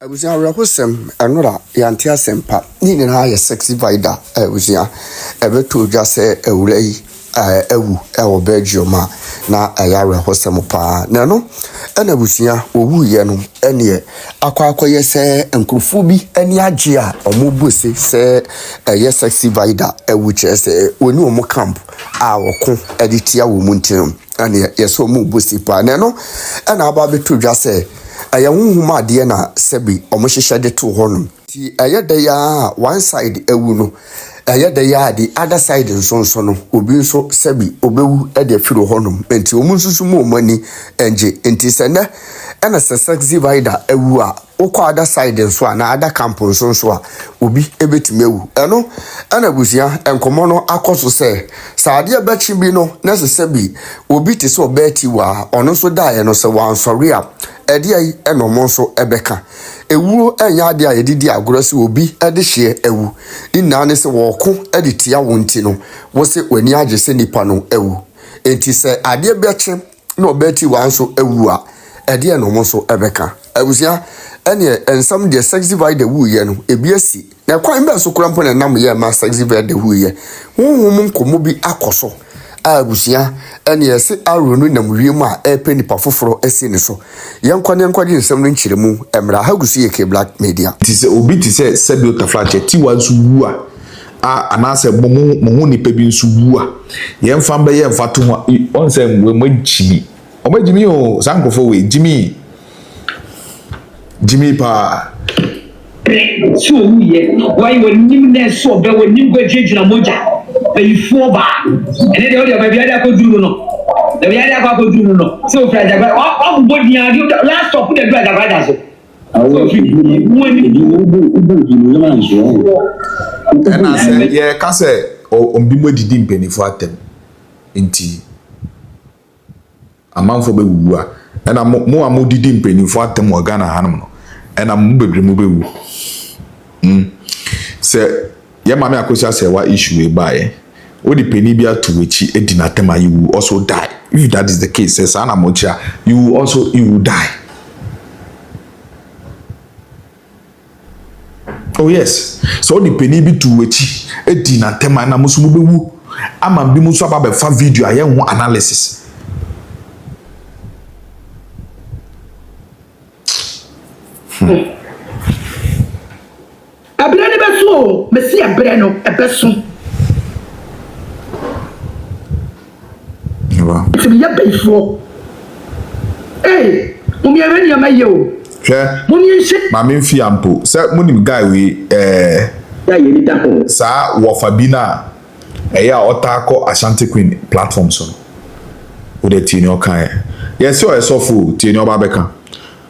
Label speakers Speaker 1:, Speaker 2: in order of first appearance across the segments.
Speaker 1: Abusia Rahosem Anora Yantia Sempa, Nina High Sexy Vida, Abusia, ever to just say a ulay, our Belgiuma, na Ayara Hosemopa, Nano, and Abusia, Uwu Yano, any Aquaquay say, and Kufubi, any Agia, or Mubusi, say a yes sexy Vida, which is a Unumo camp, our con editia womuntum, and yes, so Mubusi pa, Nano, and about to just say. Aya nhuma de na sebi omohihye de to honum ti ayeda ya one side ewu no ayeda ya the other side nsonso no obi nso sebi obewu e de firo honum enti omunsusu mu omani enje enti sene na sexy Vida ewu a okwa other side nso a na other camp nsonso a obi ebetime ewu eno na busia enkomo no akoso se saade abachi bi no na sebi obi te so Tiwaa ono so dae no se wan sori a Edia eno monso ebeka ewu enya ade a yedidi agorose obi ede hye ewu dinna ne se woko ede tia wonti no wo se wani agese nipa no ewu enti se ade beche na obeti wanso ewu a ede eno monso ebeka abusia ene ensam de sexy Vida wu ye no ebiasi na kwan be so kurampo na nam ye ma sexy Vida wu ye honhom nkomo bi akoso abusia ene yesi aronu na mwiemu a epe nipa foforo esi ne so yenkwane nsem no nchiremu emra hagusu yeke black media
Speaker 2: tise obi tise sebio taflache Tiwaa nsu wu a anase mo nipa bi nsu wu a yemfa mbe yemfa to ho onse mo jimi omajimi o sankofo we jimi pa
Speaker 3: so wu ye why wonim na so be wonim go jejina moja before ba ene de o de ba bia de akoduru no de bia de akoduru no so fra de ba o bo dia last stop de do da ba so so fi mu ni ubu no man so
Speaker 2: na say ye ka say ombi modidi mpenifo atem enti amanfo be wu a ena mo amodidi mpenifo atem o Ghana hanum no ena mo bebre mo be wu say ye mama akosia say wa issue e bae o di peni bia to wechi edinatema you will also die. If that is the case, says Anna Mocha, you will die. Oh yes. So the peni bi to wechi edinatema na musu be wu. Ama bi musu aba fa video aye ho analysis.
Speaker 3: Abrene beso, mesi abreno ebeso. It's me before. Hey, mummy already am yo.
Speaker 2: Sure.
Speaker 3: Mummy shit.
Speaker 2: Mami fi ampo. Say munim guy we
Speaker 3: ya yeni da ho.
Speaker 2: Sa wo Fabina eya otako Ashanti Queen platform so. Wo de tini okan. Yes o esofo tini oba beka.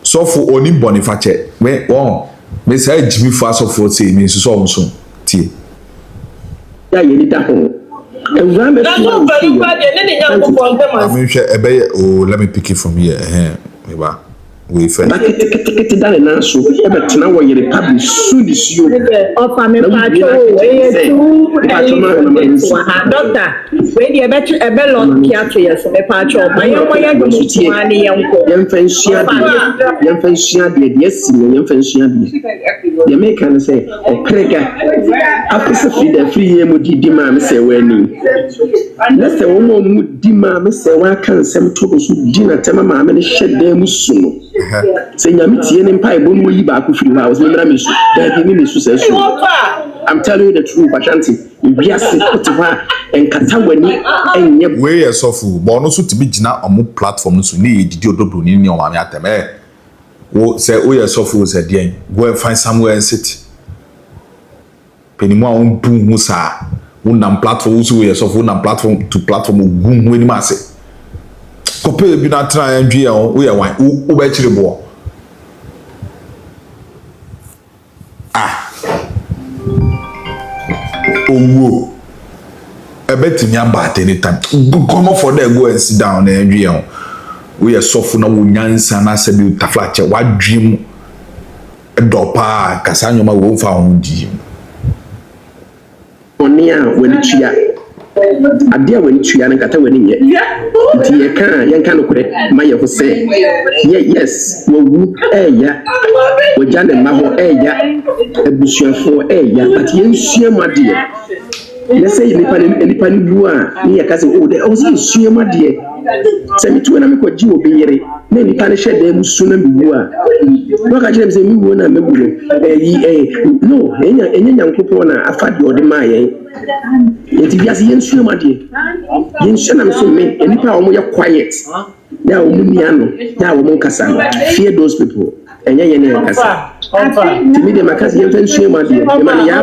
Speaker 2: Sofo oni bonifache. Me won. Me say Jimmy fa sofo say me so so tie.
Speaker 3: Ya yeni da ho.
Speaker 2: Let me pick it from here. We first.
Speaker 3: Let's say one dima me say wa kan sem to so dina tema ma me shede musu no say nyame tie ne mpa ebo no yi ba ko firi house me mra me su da bi me su say su I'm telling you the truth Ashanti ibiase kotiwa enkata wani enye
Speaker 2: we yesofu bo no so tibi gina omo platform no so ne yedidi odobro ni o ma me atem wo say o yesofu say den go and find somewhere and sit penimo a on bu hu sa unam platform so we so unam platform to platform ogun weni ma se kope bi na tra andwe ya we ya wan wo ba chire bo owo ebetimi aba anytime come for there go and sit down na andwe ya we ya sofu na wo nyansa na se bi taflache wadwim dopa kasanyoma wo fa ho di
Speaker 3: Onia when tia adia when tia na kata when nye
Speaker 4: nti ye kan no kure ma ye ho se yes wo wu eya wo jane ma ho eya ebusuafo eya but ye nsua made let's say nipa ni bu a ni ya kase o de o say nsua made se mi tuwe na me ko ji obi yere na nipa ne hye da mu su na mi bu a no ka kire me say mi wu na me bu no enya nyankopon na afa de ode ma ye enti biase ye nsua made ye nsua na me so me nipa o mo ye quiet ya o mu nia no ya o mo kasa fear those people enya ye ne kasa me de makasi ye nsua made e ma ya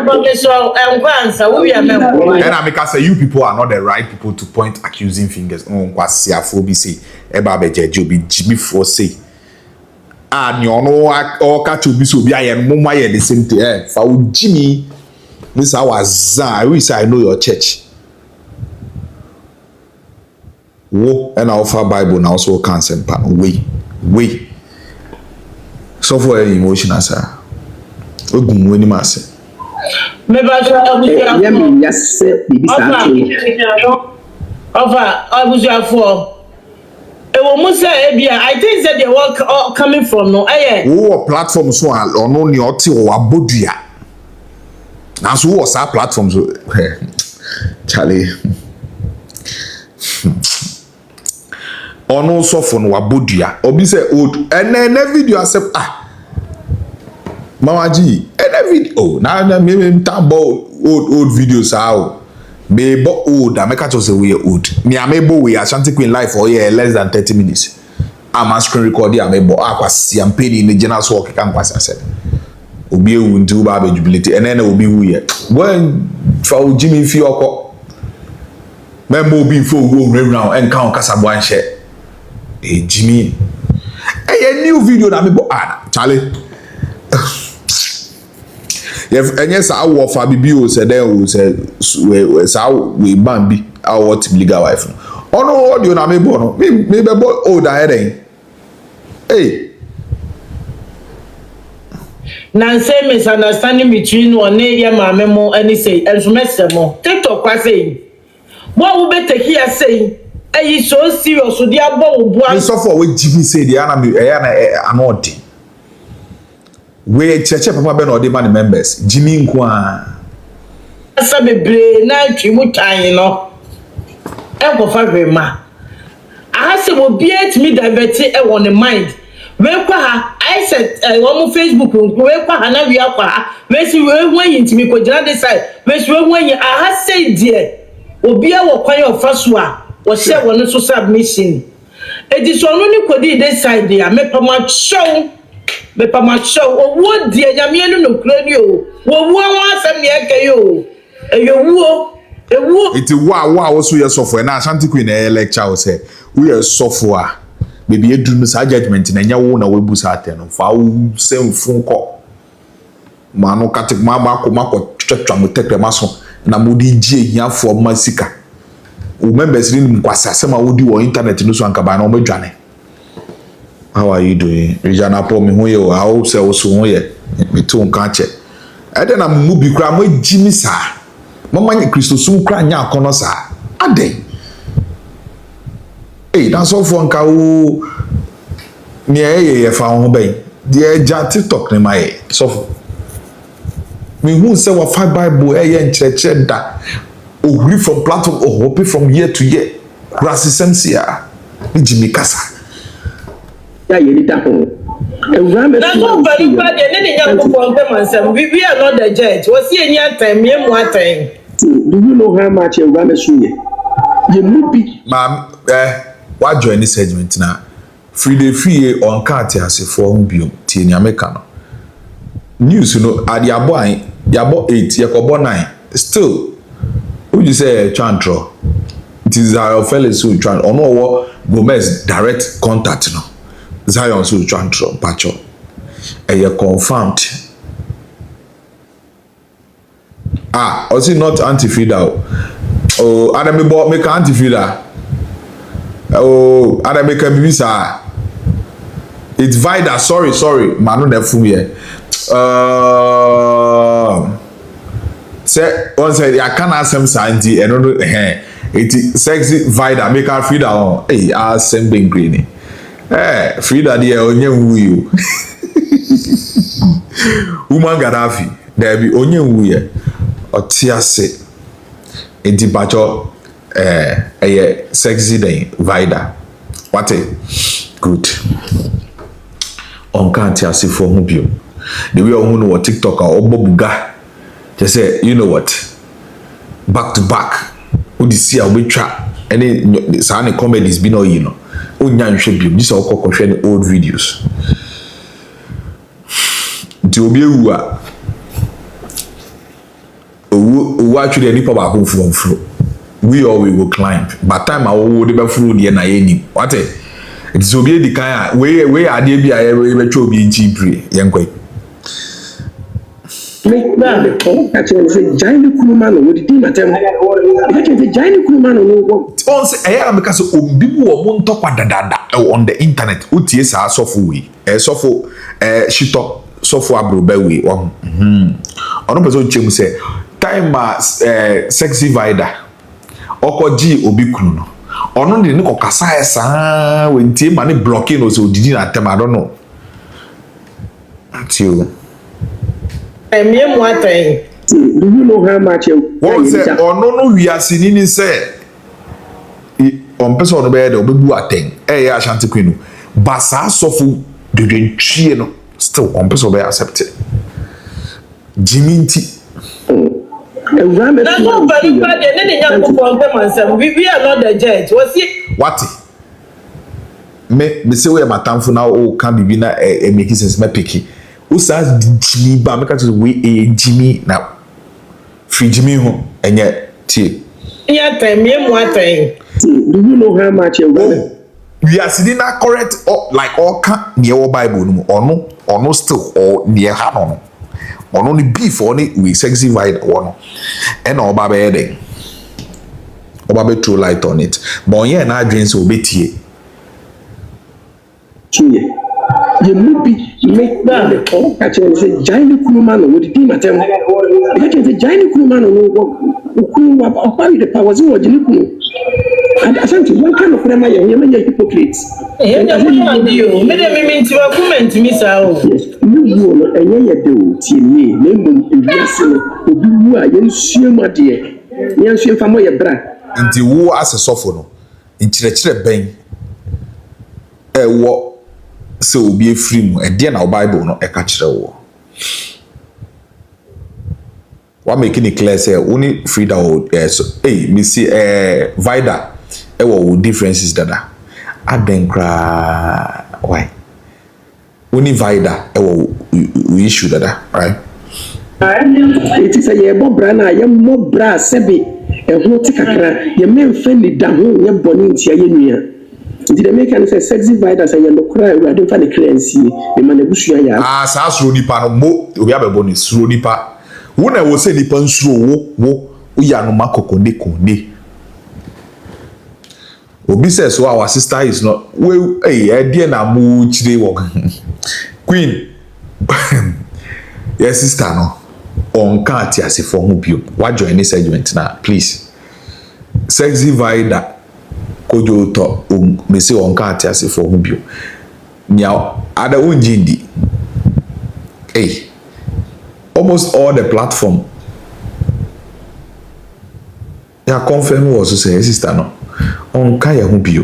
Speaker 2: and I make us say you people are not the right people to point accusing fingers. Nkwasiafo bi say eba bejeje obi Jimmy for say ni ono o ka to bi so bi aye mumma ye the same thing fa o Jimmy this was I wish I know your church wo and I offer Bible now so can send pa we so for emotional sir ogun we ni ma say
Speaker 3: me ba so
Speaker 4: ya mi ya se bibi sa to
Speaker 3: abusuafo ewo mu say ebia I think that they were coming from no
Speaker 2: wo platform so ono ni oti wo abodua na so wo sa platform so Charlie ono so for no abodua obi say old and video accept Mama G, video na me tambo old videos how me bo old I make it say we old me amebo we Ashanti Queen live for here less than 30 minutes I'm a screen recorder amebo akwasi ampeni in the general work kan kwasi said obi ewu nti uba be jubilate and then obi wu here when for Jimmy fi okọ membo obi fo wo round and kan kasabo anhye Jimmy a new video na mebo Charlie if any sa wo fa bibi o se dey o se sa we ban bi a what legal wife no ono audio na me bo no me be bo o da heading
Speaker 3: na say misunderstanding between one area mama mo and say elsomese mo TikTok kwa say what we better here say e so serious so dey abo obu
Speaker 2: an so for we Jimmy say dey na me anodi we cheche papa be no dey man members Jimmy nko
Speaker 3: asa bebre na twimu tan no e go fa ma aha se mo biet me divert e won the mind we kwa ha I said one Facebook we kwa ha na we akwa ha we si we wan yintimi ko jira this side we si we wan yin aha say die obi a wo kwan of faso a wo share won so submission edition no ni kodi this side dia me pa ma show owo die nyame no nokra ni o wo wo asem ne eke yo ewo
Speaker 2: iti wa wo so ye sofo na Ashanti Queen e lecture o say we ye sofo a baby edu no sa judgment na nya wo na we bu sa ateno fa wo semfun ko ma no katik ma ba ko twetwa mo tekre ma so na mo di gie hiafo masika o members ni mkwasa sema wo di wo internet no so anka ba na o medwane. How are you doing? Regina Paul me hu ye o how say wo so hu ye me to nka che e de na mu bi kra mo Jimmy sa mama ni Kristo so kra nya akono sa ade that's all for nka wo me ye fa ho ben de ja TikTok ne mai so me hu say wa fa Bible ye nchreche da o read from platform o hope from year to year grassi sensia ni Jimmy kasa
Speaker 4: ya yeri da ho ewame
Speaker 3: that's all very bad and then you go them and say we are not the judge was here any time me mu atan
Speaker 4: do you know how much ewame suye ye mu bi
Speaker 2: ma what join this segment na free on card asefo hu biom tie ni America no news no ade abo 8 ye ko bo 9 still who you say chantro it is our fellow so trying ono wo Gomez direct contact no Zion so chantro pacho e confirmed was it not anti-Vida oh Adam bought make anti-Vida Adam make bisa it's Vida sorry manu na fu here say one say I can't asem santi and no It's sexy Vida make her Frida on. Hey, Asemaba green. Frida dear onye wuyo. Woman Gaddafi, there be onye wuye. Otiase. Enti bacho sexy day Vida. What a good. On can't see for whom you. The way on know TikTok or Bobuga. Just say, you know what? Back to back. Who see a we trap. Any some comedies be no, you know. Onyan should be this all share old videos. To be who actually any pop home from through. We will climb. But time I would be through the NIA. What it's so be the kind way I did be I ever to be in cheap young quay.
Speaker 4: Make that actually say giant Kurumano with the team at them. The giant Kurumano
Speaker 2: say because people won't talk on the internet. UTS are software, software, shito, software brobewe. On person chemu say time sexy Vida. Oko G obikunu. Ono de no kasa esa we ntie ma ne blocking no so didi na tem I don't know. Until
Speaker 4: do you know how much
Speaker 2: what say ono no wiase ni say on person no be de obebu aten ya Ashanti Queen but sa sofu de dwentwie no still on person be accepted Jimmy nti
Speaker 5: we are not the judge. Was it?
Speaker 2: What? Me say we are matamfo na o kan bibi na make sense me picky. O sa Jimmy ba make to we Jimmy na free Jimmy ho enye tie.
Speaker 5: Yeah, time me mo atain.
Speaker 4: Do you know how much you
Speaker 2: we are sitting na correct like all can near Bible no ono still or near ha no. On only beef only we sexy Vida one and Obaa be there. Obaa be throw light on it. But yeah, na dreams will be tie.
Speaker 4: You may be make that actually say giant Kurumano with the team at them. Actually the giant Kurumano who the powers of the and Ashanti, what kind of grammar you are hypocrites?
Speaker 5: You made a mean to a woman to miss out.
Speaker 4: You and you do, Timmy, name yes, who are you, sure, my dear. Yes, you from your bra.
Speaker 2: Into who as a sophomore in Chile Bang. What so be a free and dear now Bible no a catch the war. What making it clear say only Frida or hey, me see Vida. What differences that aden kra why only Vida we issue that right
Speaker 4: it is a yebo brana yem mo bra sebi e ho tikakra ye memfani da ho ye boni ntia ye nua nti the make an say sexy Vida say ye no kra we ade fa ne clearance e ma na busua ya
Speaker 2: sa suro nipa no mo obi abebo ni suro nipa wo na wo say nipa nsuro wo ya no makokonde konde Obi says so our sister is not well dear na mu chire wo Queen your sister no on can't ase for who bio what join any segment na please sexy Vida kojo to me say on can't ase for who bio nya ada unjindi almost all the platform ya confirm was to say sister no on kaya hu bio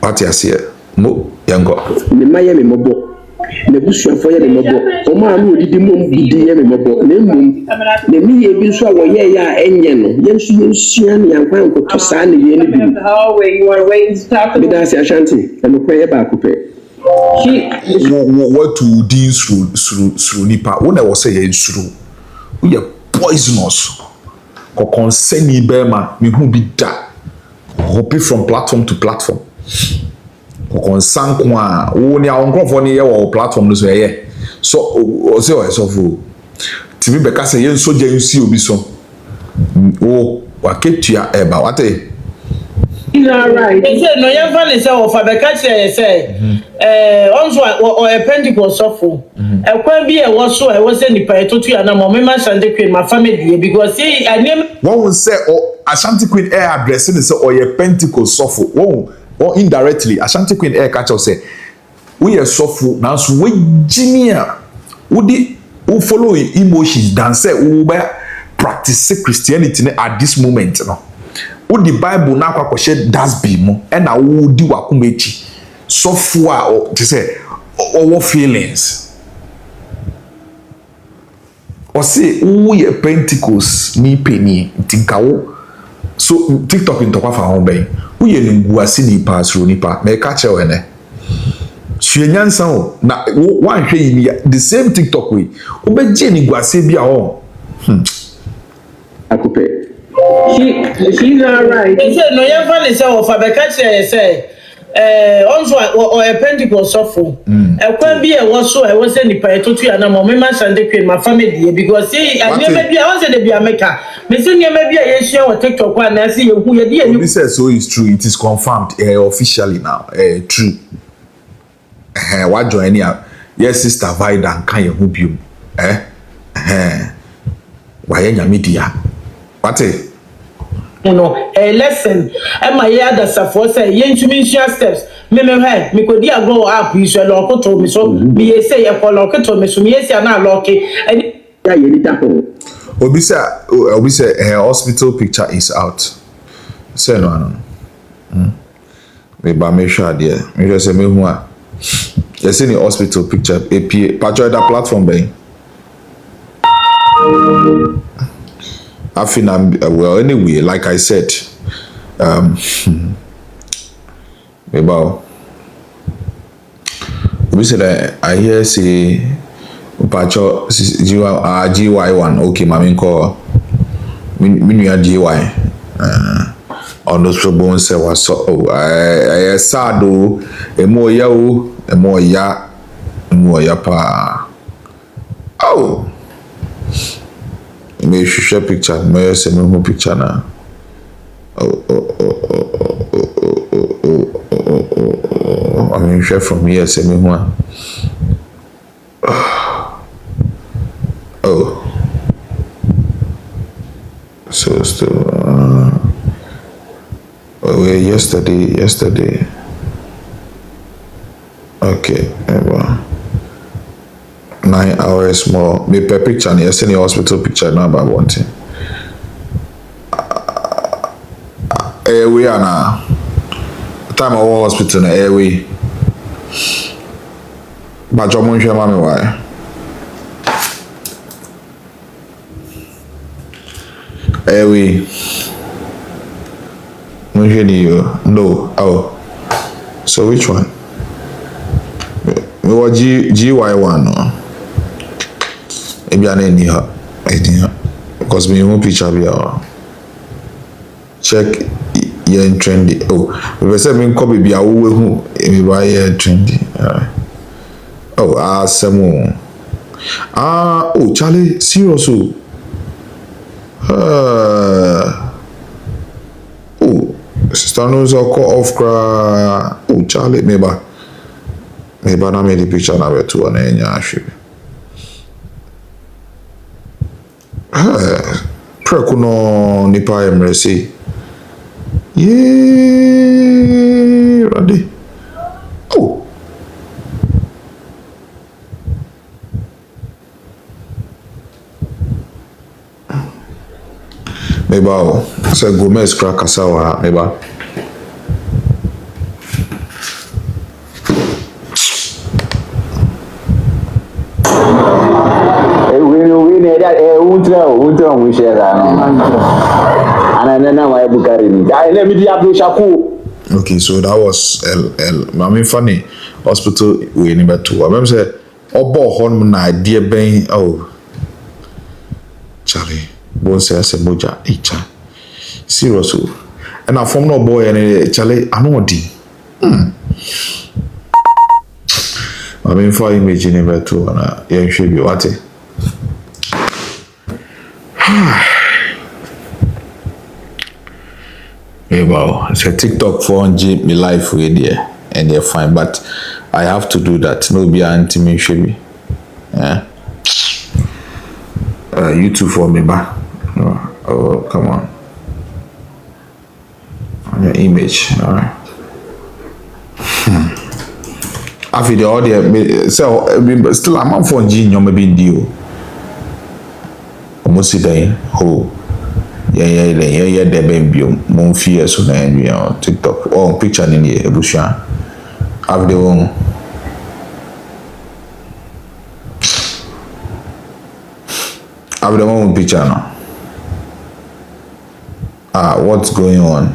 Speaker 2: party ase mo yango
Speaker 4: me maye me mobo na busua fo ye me mobo o ma no didi mom bidi ye me mobo na mum na mi ye bi so a wo ye ya enye no ye nsu ye nsua ne yankwan ko to sa ne ye ne bi
Speaker 5: you are waiting to talk
Speaker 4: me da se Ashanti e me kwaye ba ko pe
Speaker 2: what to din suru nipa wo na wo say ye suru wo ye poisonous ko conseni be ma me hu bi da hopping from platform to platform. Konsan kwa wo ni awon krofo ni ye wo platform no so ye. So o se o so fu. Timi be ka se ye nso je nsi obi so. O wa ketua e ba wate.
Speaker 5: Is that right? He said no you fan say o fa be ka che say onso o e Pentecost sofo. E kwa bi e wo so e wo se nipa e totu ya na mo me ma Ashanti Queen ma family because see I name
Speaker 2: one will say Ashanti Queen air addressing is or your Pentecost suffer. Or indirectly, Ashanti Queen air catch us say, we are suffer now, so we genius. Who follow emotions than say who practice Christianity at this moment. No, who the Bible now kwakoshe does be mo, and now who di wakumechi suffer or to say our feelings. Or say who ye Pentecost ni penny tinkawo. So TikTok in Nokwafour hombe. Who ye nguasi ni pa suru ni pa me catch you ene. Swenyansa o na one hwe yi the same TikTok we. Obeje ni nguasi bia o.
Speaker 4: Akupe.
Speaker 5: She's all right. He said no yan fa le say o fa be catch you say also or a Pentecost suffer. Ekwan bi e wo so e wo say nipa etotu ya na mo me ma Sunday Queen my family because see I never be I was say dey be America. Me say never be a share on TikTok one na see you who ye dey.
Speaker 2: This says so is true. It is confirmed officially now. True. What join here? Yes, Sister Vida and kan ye hu biom. Why nya media? What
Speaker 5: You know, a lesson. And my other support say, yen to me share steps. Me head, me could dear go up, you shall lock to me so. Me say, a lock to me, so me say, I'm not lucky. And
Speaker 4: Yeah, you need that.
Speaker 2: Obi say her hospital picture is out. Say no. Me ba me sure there. Me just say me hu a. You see the hospital picture APA patch that platform bay. I feel well anyway, like I said, about we said I hear say Pacho GY1 okay mami call me GY on those bones say was so I sad o emo ya pa oh me share picture me say me who picture na I mean share from here say me who so still yesterday okay 9 hours more me per picture and you see the hospital picture now about one thing we are now time of hospital na airway but jomo nhwe mama why airway no oh so which one me what GY1 no maybe I need her because me won't picture be check yeah trendy oh if I say me copy be a who me buy yeah trendy oh Asemaba oh Charlie serious oh sister knows a call off cry oh Charlie maybe na me the picture na we to na enya ahwe preku no nipa emresi yeah ready oh meba say Gomez crack asawa meba
Speaker 6: we share that. And then now I book it. Let me do Shaku.
Speaker 2: Okay, so that was I mean funny hospital we number 2. I remember say Obaa hon na idea ben oh Charlie bon say Asemaba echa serious and I form no boy and Charlie I know di I mean for image number 2 na yeah should be what yeah, well, it's a TikTok for me life with there and they're fine, but I have to do that. No be anti me should be. Yeah. YouTube for me, ba. Oh, come on. Your image. All right. After the audio, so still I'm on phone. Gene, you may be deal. Almost day. Oh, yeah. The baby, mon fear so then you know TikTok. Oh, picture in the Busha. Have the one. Have the one picture now. What's going on?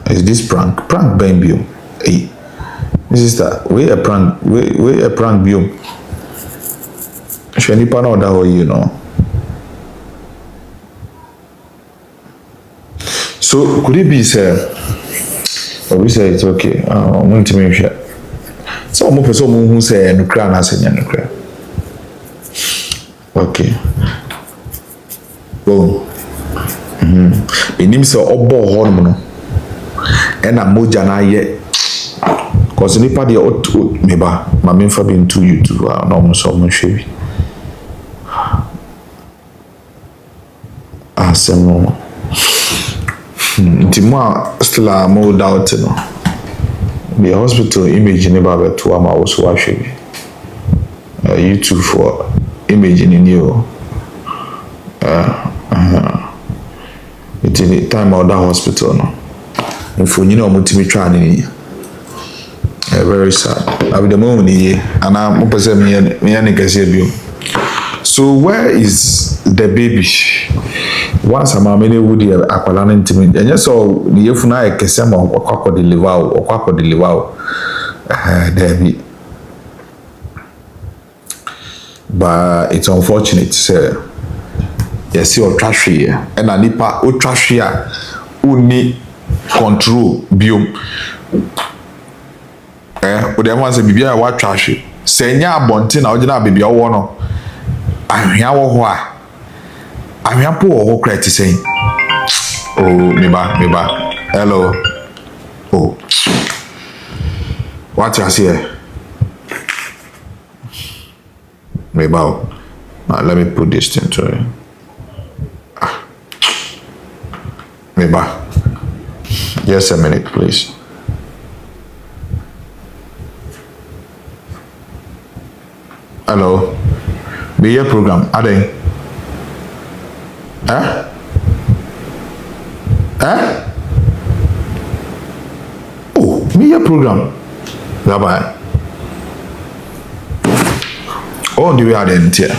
Speaker 2: Is this prank baby? Hey, this is that. We a prank view. Shani pana that way, you know. So could it be say? Or we say it's okay. I'm going to make sure. So I'm person who say nukra na say nukra. Okay. Boom. Enim sɛ ɔbɔ hɔ nom no ɛna mogya na ayɛ cause nipa deɛ meba ma memfa bi nto YouTube na ɔmo nso ɔmo hwɛ bi asɛm no nti mo a still a mo doubt no the hospital image ne ba bɛto ama wo so ahwɛ bi YouTube for image ne ni o it's the time of that hospital no. If you know what to trying, very sad. I be the moment here, and I'm me. So where is the baby? Once I'm a many would hear aqualan intimate, and yes, so the Yefuna Kesema or Quaco deliver, there be. But it's unfortunate, sir. Yes, your trash here, and a nipa o trash here, uni control biom. But the ones that be a what trash. Senya bontin, I would be a one. I'm here, why? I'm here, poor credit saying, oh, meba, hello, oh, what you here? Meba, let me put this thing to you. Meba, just a minute, please. Hello, be your program. Are they? Huh? Oh, be your program. Bye. Oh, the way I didn't hear.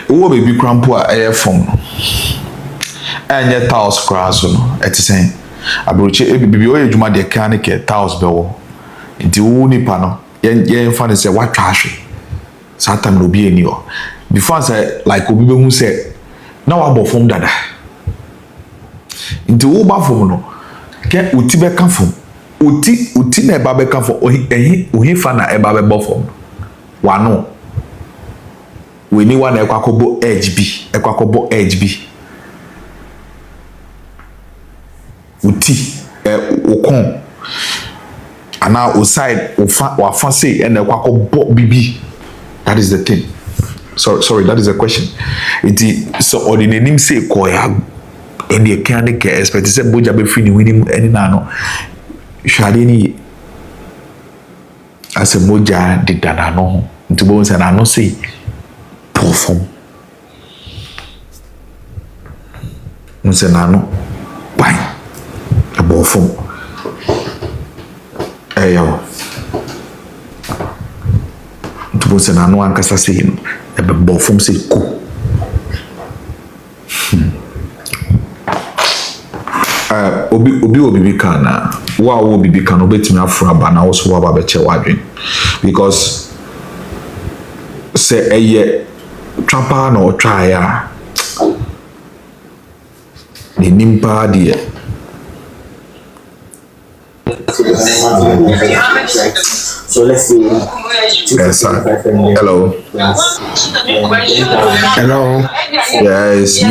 Speaker 2: Oh, baby, grandpa, air phone. And yet, tiles cross, at the same. I broach it, baby, you might be a canic, tiles bell. Into uni panel. Yen fan say what trash. Satan will be in you. Before I say, like Obi who said, now I bought from dada. Into Obaa from no. Get uti be come from. Uti na babe come from. Ohi fana e babe bo from. Wano. We ni one ekwakobo edge B. Ekwakobo edge B. Uti okon. And now outside or fancy and ekwakobo bibi. That is the thing. Sorry, that is the question. It is so ordinary name say koya and the can't expect to say boja be free winning any nano. Shadini as a moja did that no to bones and I no say perform. Unse nano why a perform. Ayo. To bones and I know ankasa say him. Ebe from say ku. Obi kana wa obi kana obetimi afra ba na wo so wa ba be che wadwen because say eye trapa na o try a ni nimpa de
Speaker 7: so let's see.
Speaker 2: Yes, sir. Hello.
Speaker 1: Hello.
Speaker 2: Yes,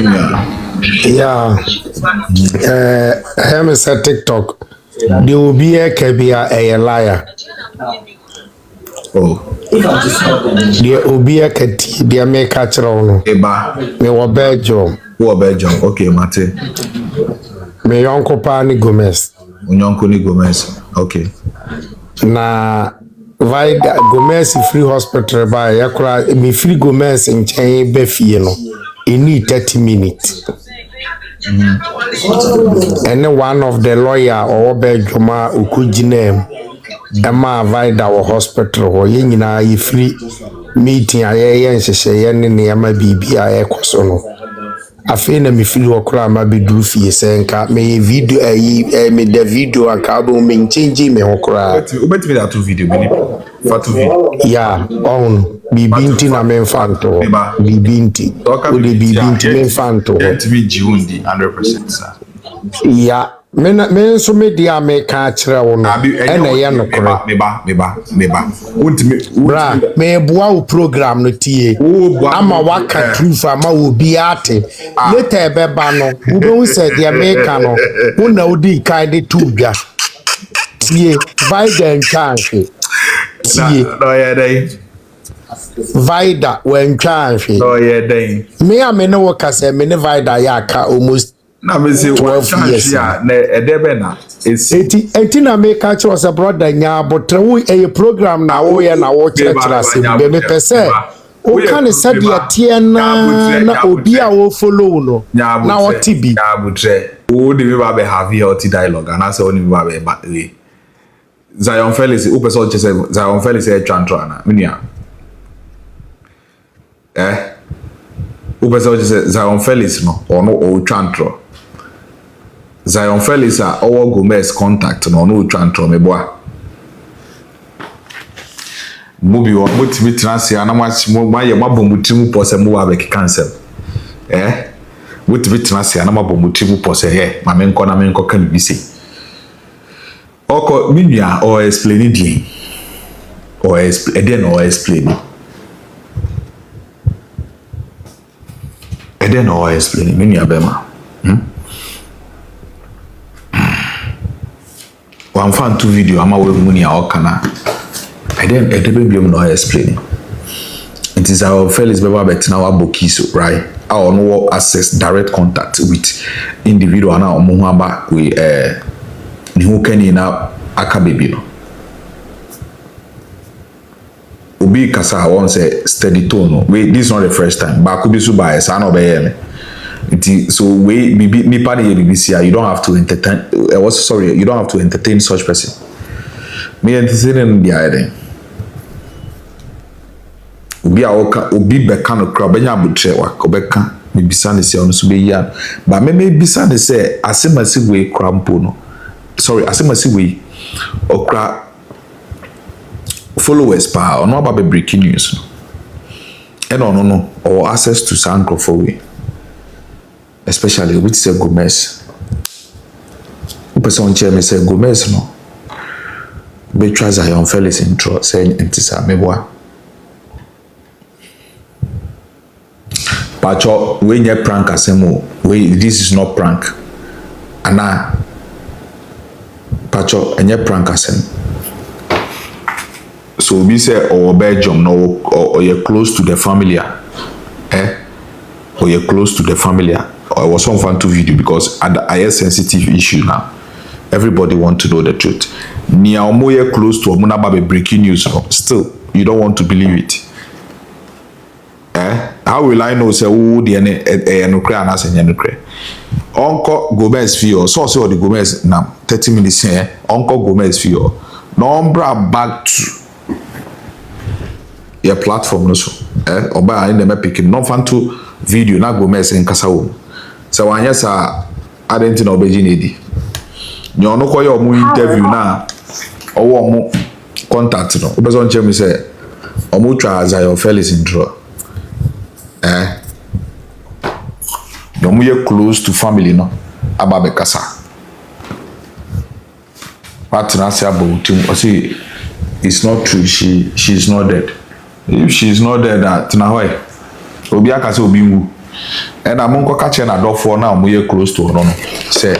Speaker 1: Yeah. Him is a TikTok. There will be a kabia a liar.
Speaker 2: Oh.
Speaker 1: There will be a kati. There may catch on.
Speaker 2: Eba.
Speaker 1: Me wa bedroom.
Speaker 2: Wo bedroom. Okay, Mate.
Speaker 8: me yonko pa ni Gomez.
Speaker 2: Unyonko ni Gomez. Okay.
Speaker 8: Na Vida Gomez free hospital ba yakura me free Gomez nchen be fie no. E need 30 minutes. And one of the lawyer or Joma Ukujinem Emma Vida or hospital or yina ye free meeting aye and she ne ama bibi aye kwasono. Afena me free okra ma be do fie senka me video me the video akabo me change me okra.
Speaker 2: Ubet me that video bini. Fatu video.
Speaker 8: Yeah, on bibinti na menfanto. Bibinti. Ode bibinti menfanto.
Speaker 2: Get me jiundi 100% sir.
Speaker 8: Yeah, men so me dia me ka kire wo no. Ena ye no kore.
Speaker 2: Meba.
Speaker 8: Bra, me boa wo program no tie. Ama waka truth ama wo bi ate. Later ebe ba no, wo be say dia me ka no. Wo na odi kan de tu bia. Tie, Vida nkanhwe.
Speaker 2: No yeah day.
Speaker 8: Vida when nkanhwe.
Speaker 2: No yeah day.
Speaker 8: Me a me no work say me ne Vida ya ka almost
Speaker 2: na me say 12 years ya na edebe na
Speaker 8: eti na me catch was a brother nya botre wo e program na wo ye na wo church se be me pese o kan se dia tie na obi a wo follow no na wo tibi
Speaker 2: ya botre wo de me ba be have here oti dialogue and say oni me ba be Zion Felix o person che say Zion Felix e twantro na menua o person che say Zion Felix no ono o twantro Zion Felix a owo Gomez contact no no twantro me boa mubi wo mutimi transia na ma ye mabomutimu pose mu wa be cancel mutimi transia na mabomutimu pose he ma me nko na me nko kan bi se oko minua o explain di o explain o explain o explain minua be ma one fan two video ama we muni a okana edebe biom no explain it is our fellows beba betina wa bokiso right our no access direct contact with individual na omo ho aba we ni ho kani na aka baby no obi kasa won say steady tone no we this is not the first time ba ko bi so ba esa na obeye me so we me part of BBC you don't have to entertain you don't have to entertain such person me entertain the idea obi beka no kra benya abutre wa obeka me bisa ne se ono so be ya ba me bisa ne se asemasi we krampo no asemasi we okra followers pa ono aba be breaking news no no or access to Nokwafour we especially with say Gomez. The person chair say Gomez no. Be try Zion Felix intro say entisa meboa. Pacho we nye prank asemo. We this is not prank. Ana Pacho enye prank asem. So we say or Belgium no or you're close to the family or you're close to the family. I was on fan to video because I have sensitive issue now. Everybody want to know the truth. Nia omoye close to omuna babe breaking news. Still, you don't want to believe it. How will I know say who the enukre and as enukre? Uncle Gomez fio. So the Gomez now 30 minutes here. Uncle Gomez fio. Nombra back to your platform also. Obaa in the picking no fan to video na Gomez in Kasawo. So wanya sa adenti na obeji nedi nyo no koyo mu interview na owo mu contact no obezo nche mi say omu twa Zion Felix intro no mu ye close to family no ababe kasa partner say about him o say it's not true she is not dead if she is not dead that na why obi aka say obi ngu and I'm going to catch an adult for now. We close to no say,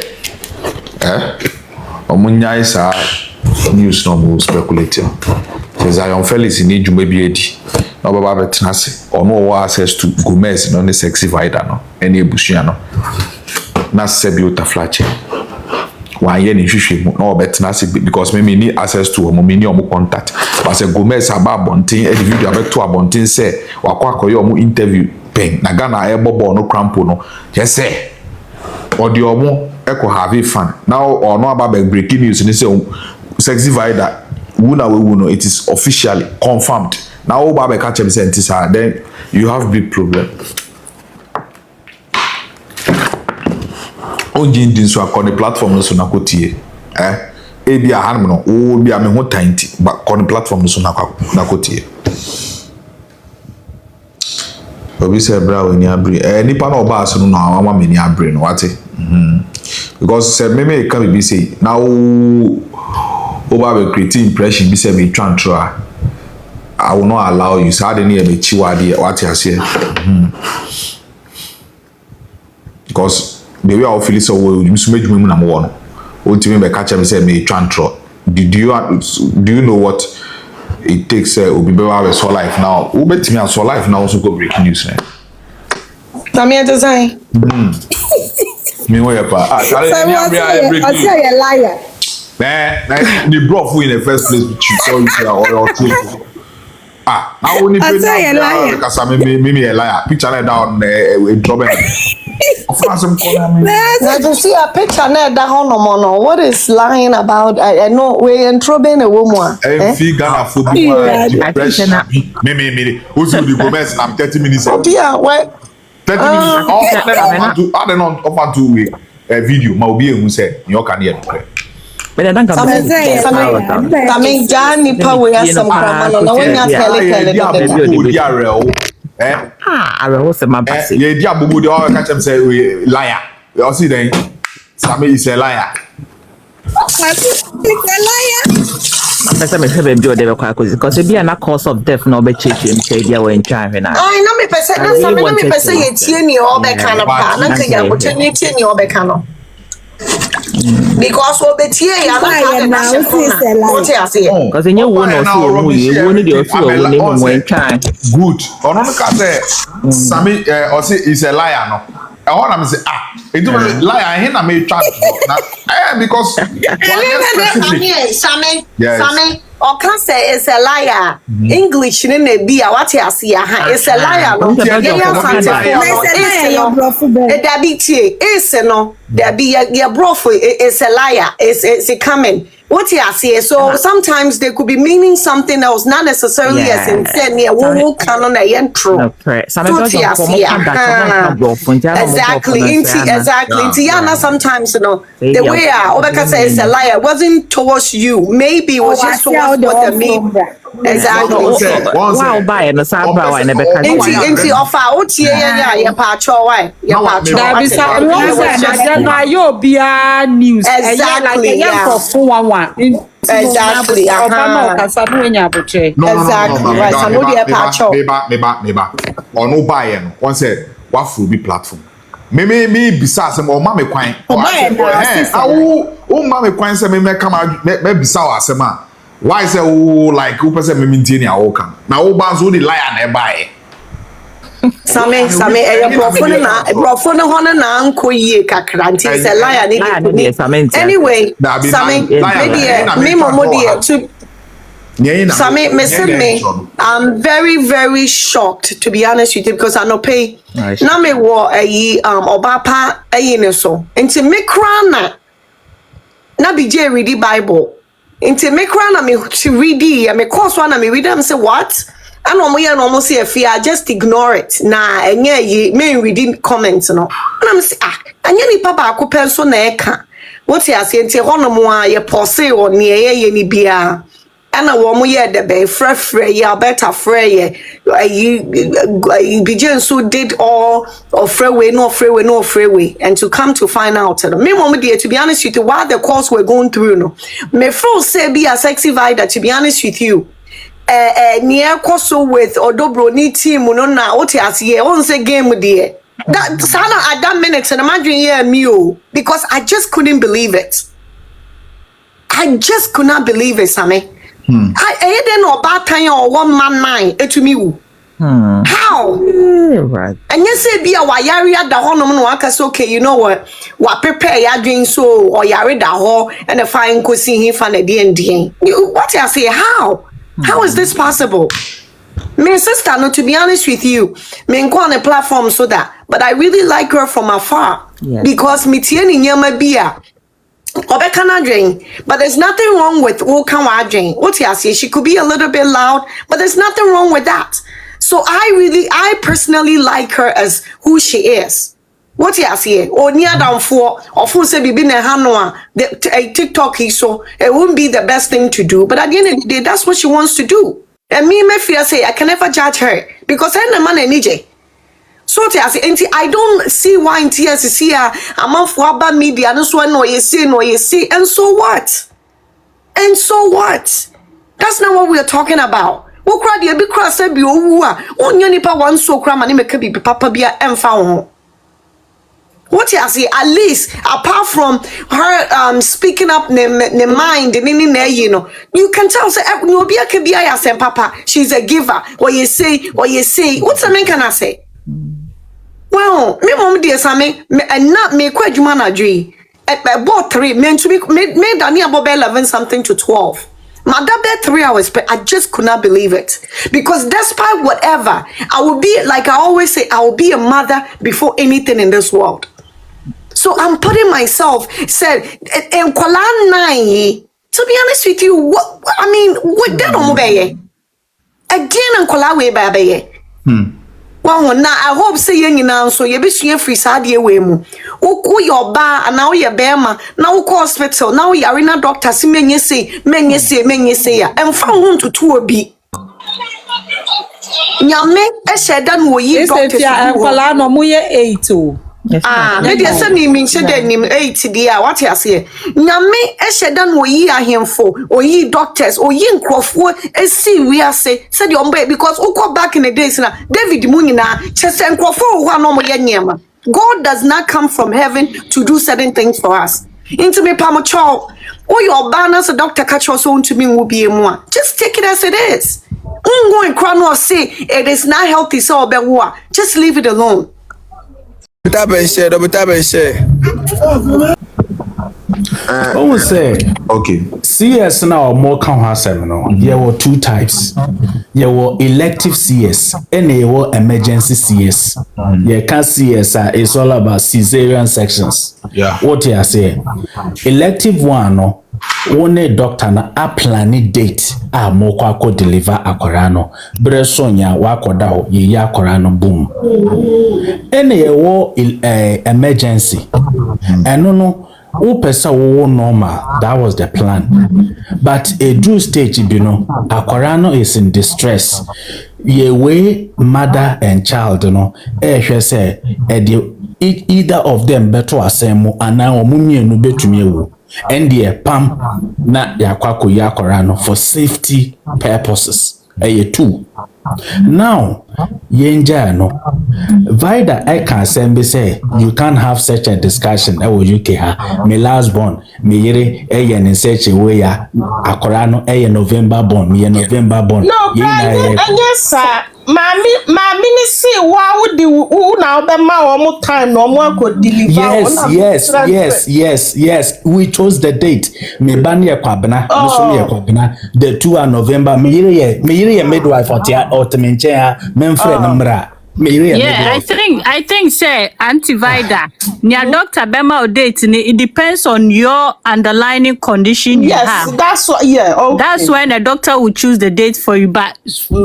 Speaker 2: Omunya is a news no more speculating. Says Zion Felix in need maybe 80. No Baba Betnasi or no access to Gomez, no sexy Vida, no any Bushiano. na sebi utaflache wa ye ni hwehwe mu na obetena se because me need access to omo me ni omo contact but say Gomez aba bonten e video abeto abonten say wakọ akoye omo interview pen na Ghana e bobo no crampo no je say odi omo eko have fun now or no about breaking news ni say sexy Vida wuna we no it is officially confirmed now Obaa be catch him say then you have big problem. Onjin din so akọ the platform no so na kotie e bia hanum no o bia me ho tanti ba kọ the platform no so na kotie obi say bra we ni abre nipa na Obaa so no awama me ni abre no wate because say me ka be say now Obaa be create impression be say me try I will not allow you so I didn't be Tiwaa there what you say because the way I feel so well, you must make me number one. Ultimately, me catch me say me trantro. Do you know what it takes? Obi bewa so life now. Obi timi so life now also go breaking news.
Speaker 5: Na me design.
Speaker 2: Me wo ya pa. I
Speaker 5: say you liar.
Speaker 2: Man, the bro in the first place with you so you say or truth. I only pay now because I me a liar. Picture that down with trouble.
Speaker 5: Now to see a picture now that no. What is lying about? I know we in trouble in a woman.
Speaker 2: Ghana food depression. Me. Who's the Gomez? I'm 30 minutes.
Speaker 5: Oh dear, what?
Speaker 2: 30 minutes. I don't know offer to a video. My be who say you can hear.
Speaker 9: But I don't come.
Speaker 5: I mean, Johnny Power has some crap. No one has
Speaker 9: I will say my pass.
Speaker 2: Yeah, Diabu, the all catch him say liar. You see then, Sammy is a liar.
Speaker 9: Person me have do dey kwa because e be na cause of death no be cheche me say dia we ntwa hwe na
Speaker 5: ai na me person na Sammy na me person ye tie ni obeka no pa na ka ya mo tie ni obeka no because obetie ya na ka what you say
Speaker 9: because enye wo no so wo ye wo ni dey so wo ni mo ntwa
Speaker 2: good ono no ka say Sammy o say is a liar no I want to say it liar he na me try na because
Speaker 5: Sammy or can say it's a liar English in the be what you see it's a liar no there be your bro it's a liar it's a coming what you see so sometimes they could be meaning something else not necessarily as in saying yeah wo canon na intro exactly yeah sometimes you know the way Obeka says it's a liar wasn't towards you maybe it was just towards what the mean exactly
Speaker 9: wow buy no sabra wa na beka
Speaker 5: inti offer otie ya pa cho why ya pa cho
Speaker 10: na bisa na yo bia news
Speaker 5: exactly
Speaker 10: for 411
Speaker 5: exactly
Speaker 10: Obama kasa no nya boche
Speaker 5: exactly right so no dey pa cho
Speaker 2: me ba ono buy no one said Nokwafour be platform me bisa asem o ma me kwan o ma me kwan say me come me bisa o asem a why say like who person me maintain ya o kan na o ba so the liar na e buy
Speaker 5: Sammy e brofo na hono na anko yie kakra nti say liar ni anyway Sammy me momo dey to Sammy me I'm very very shocked to be honest with you because I no pay na me wo Obaa pa ne so nti me kra na be je read the Bible nti me kra na me read me course one na me read am say what and no say fear just ignore it na enye me reading comments no and I'm say anya ni papa akopɛ so na eka what you say nti hono mo a ye pose o ne ye ni bia ana wo mo ye de be frefre ya better frey you begin so did all of freeway and to come to find out me mom dear to be honest with you while the course we're going through no me feel say be a sexy Vida to be honest with you near koso with odobro ni team no na what you say on say game there that sana at that minute and imagine yeah me because I just couldn't believe it. I just could not believe it, Sammy. I didn't know about time or 1 man 9 to me.
Speaker 10: How?
Speaker 9: Right.
Speaker 10: And you say be a wayaria da honom no aka say okay, you know what prepare ya drink so or yare da ho and the fine ko see him fan the end. What I say how? How is this possible? My sister, no, to be honest with you, me go on a platform so that, but I really like her from afar.
Speaker 9: Yes.
Speaker 10: Because me tie ni nyama bia obeka na dwen, but there's nothing wrong with who can wa dwen. What you say, she could be a little bit loud, but there's nothing wrong with that. So I personally like her as who she is. What you say? Or near down for or full say bibi na hanoa the TikTok so it wouldn't be the best thing to do, but at the end of the day, that's what she wants to do. And me feel say I can never judge her because I'm the man NJ. So I don't see why in tears is here. I'm on for about media and so no you see, and so what? And so what? That's not what we are talking about. What crowd you be cross be on your nipa one so cram and make be papa be and found. What you say? At least apart from her speaking up the mind and you know, you can tell say no be a kebia say papa, she's a giver. What you say, what's the man can I say? Well, me mom dear Sammy and not me quite jumana dre. At about 3 men to be made Daniel Bob 11 something to 12. My double 3 hours, but I just could not believe it. Because despite whatever, I will be, like I always say, I will be a mother before anything in this world. So I'm putting myself, said, and Kwalan 9, to be honest with you, what they don't obey. Again, and Kwalawe baby. Well, now I hope say you now, so you be seeing free Sadia way mu. Who your bar and now your bema, now hospital, now you're in a doctor, see many say, and found one to 2 be. Nyame eshedan wo yi doctors
Speaker 5: kwala no mo ye 8
Speaker 10: maybe send me shede nim 8 dia what you say nyame eshedan wo yi ahemfo o yi doctors o yi Nokwafour esi we say said your boy because uko back in the days na David Munyina chese Nokwafour wo no mo ye nyema. God does not come from heaven to do certain things for us. Into me pamocho o your banners a doctor catch us on to me will be more. Just take it as it is. Go and cry or say it is not healthy, so just leave it alone.
Speaker 11: Oh, say
Speaker 2: Okay.
Speaker 11: CS now more count has seminar. There were 2 types. There were elective CS and there were emergency CS. You can CS it's all about cesarean sections.
Speaker 2: Yeah.
Speaker 11: What you say? Elective one no. One doctor na a planning date a mokwa ko deliver akorano bresonya wakoda ho ye akorano boom ene ye wo emergency eno no wo pesa wo normal. That was the plan, but a due stage you know akorano is in distress ye way mother and child you know hwe say either of them better asemo ana omumienu betumi ewu and the pam na yakwako yakorano for safety purposes. Two. Now, yenja no Vida I can say you can't have such a discussion. UK ha me last born me yere in such a way akorano November born me November born.
Speaker 5: No, yes sir. Mami ni say wa would who now be ma omo time no mo could deliver.
Speaker 11: Yes. We chose the date. Me bani ekwabena, me so me ekwabena. The 2 are November. Me yere midwife or temenche men friend number.
Speaker 12: Yeah, I think say Vida. Nya doctor bema o date it depends on your underlying condition you have.
Speaker 5: Yes, that's what okay.
Speaker 12: That's when the doctor will choose the date for you. But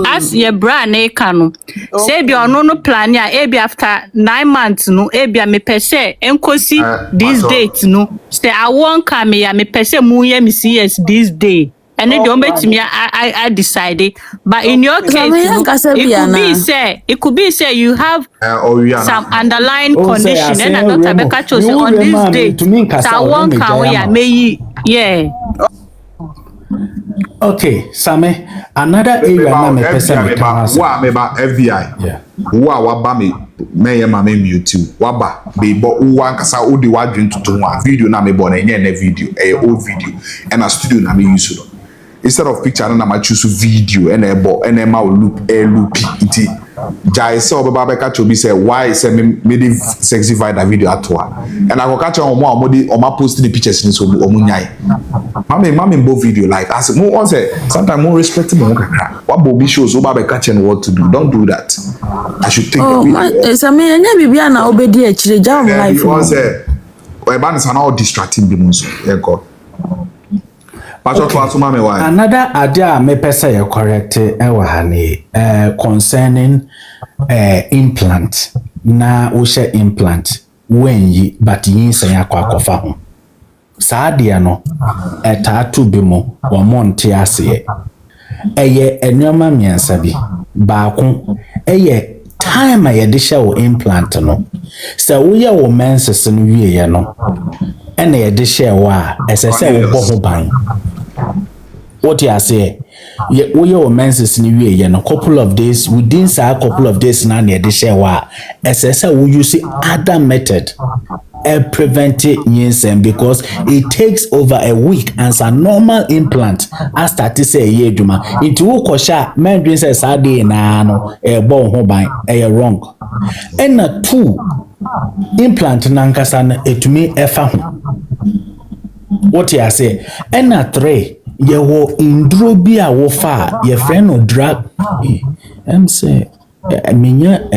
Speaker 12: as your brand kanu, say be no plan ya e be after 9 months no e be me pese enkosi this date no. Say I won't come ya me pese mu ye me CS this day. And then don't bet me I decided. But in your case, it could be say you have some underlying condition and a doctor Becca chose on this date. So one can may yeah.
Speaker 11: Okay, Same, another area na me person me can answer.
Speaker 2: Wa me ba FBI.
Speaker 11: Yeah.
Speaker 2: Wa ba me ya ma me mute. Wa ba be bo wa nkasa odi wadwen tutu wa video na me bo na enye na video old video and a studio na me use no. instead of picture na ma choose video and a ma loop it jai say obeba be catch obi say why say me the sexy Vida video atwa and I go catch on ma post the pictures ni so omunyai mama bo video like as mo on say sometimes more respect mo kakra what bobi shows oba be catch and what to do. Don't do that. I should think
Speaker 13: so me anya bibia na obedi a chire jam life
Speaker 2: on say we ban is now distracting bi mo so go.
Speaker 11: Another idea me pesa you correct concerning implant na wo share implant when yi but yin san akwakofa ho saade no tattoo bi mo wo monte ase eye enwama miensa bi baako eye time a yede share wo implant no se wo ye wo menses no wie ye no ene yede share wa esese wo bo ho ban. What you say? We your menses in a couple of days within a couple of days now near the share wa SS will use other method prevent it because it takes over a week as a normal implant as start to say ye duma into kosha men dream says Saturday na no bon ho ban wrong and a two implant nankasa na etumi efa ho. What you say? And a three, you will indro be a wofa, your friend or drug. Say, minya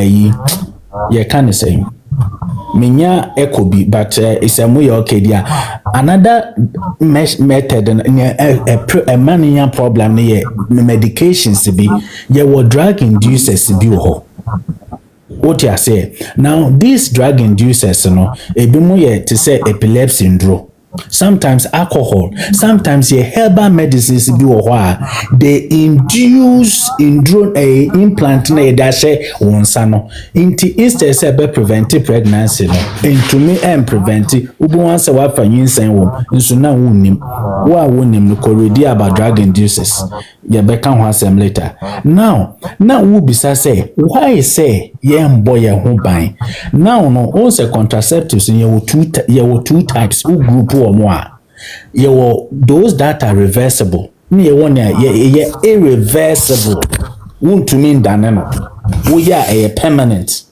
Speaker 11: ye can't say. Minya echo be, but it's a muy okay, dear. Another method and a mania problem near medications to be, you will drug inducers to be ho. What you say? Now, these drug inducers, a bit to say epilepsy syndrome. Sometimes alcohol, sometimes herbal medicines be they induce a implant na dashe wonsano inti instead say be prevent pregnancy no into me and prevent ubu wansa wa fa yinsan wo nso na wonnim wa wonnim no corredi about drug inducers ye be kan ho asem later now wo bisa say why say ye mbo ye ho ban now no all say contraceptives ye wo two types who group those that are reversible. Me one ye irreversible. Won't to mean daneno. We are a permanent.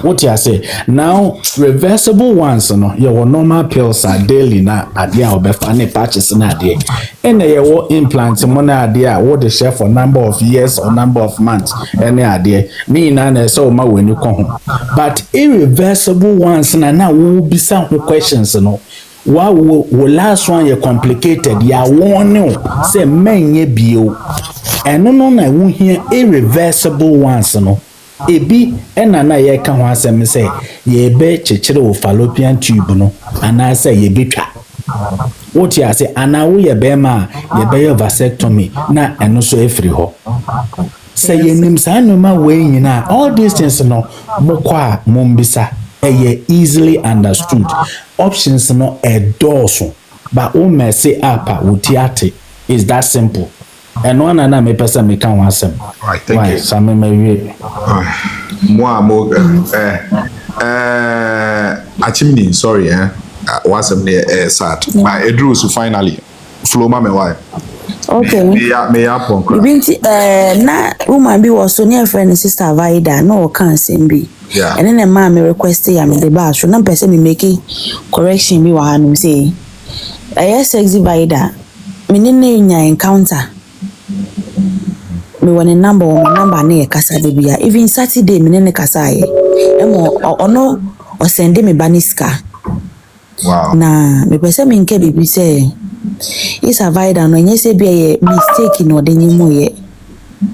Speaker 11: What you say? Now reversible ones your normal pills are daily na adia obefane patches na adia. And your implants money adia what the share for number of years or number of months any adia. Me na so ma when you come home. But irreversible ones na will be some questions What will last one you complicated ya warning say men ye bio and no na won hear irreversible ones ebi na ye ka ho asem say ye be chechire wo fallopian tube no ana say ye betwa what you say ana wo ye be ma ye be vasectomy na eno so efri ho say ye nim sa no ma we nyina all these things mokwa mombisa easily understood. Options no dorsal, but o me say up with theatre is that simple. And one and me person me can want some.
Speaker 2: Right, thank you.
Speaker 11: Some me
Speaker 2: more Achimini, sorry, was a sad. My Edrus finally flow my wife.
Speaker 13: Okay.
Speaker 2: Me up on
Speaker 13: na woman be was so near friend and sister Vida no can sing be.
Speaker 2: Yeah.
Speaker 13: And then a man me request ya me the bar so na person me making correction be wa hanum say sexy Vida me ne encounter me one number na kasa de bia even Saturday me ne kasa ye emo ono o send me baniska.
Speaker 2: Wow.
Speaker 13: Na me person me nke bibi say isa Vida no nye se bia mistake no de nyimu ye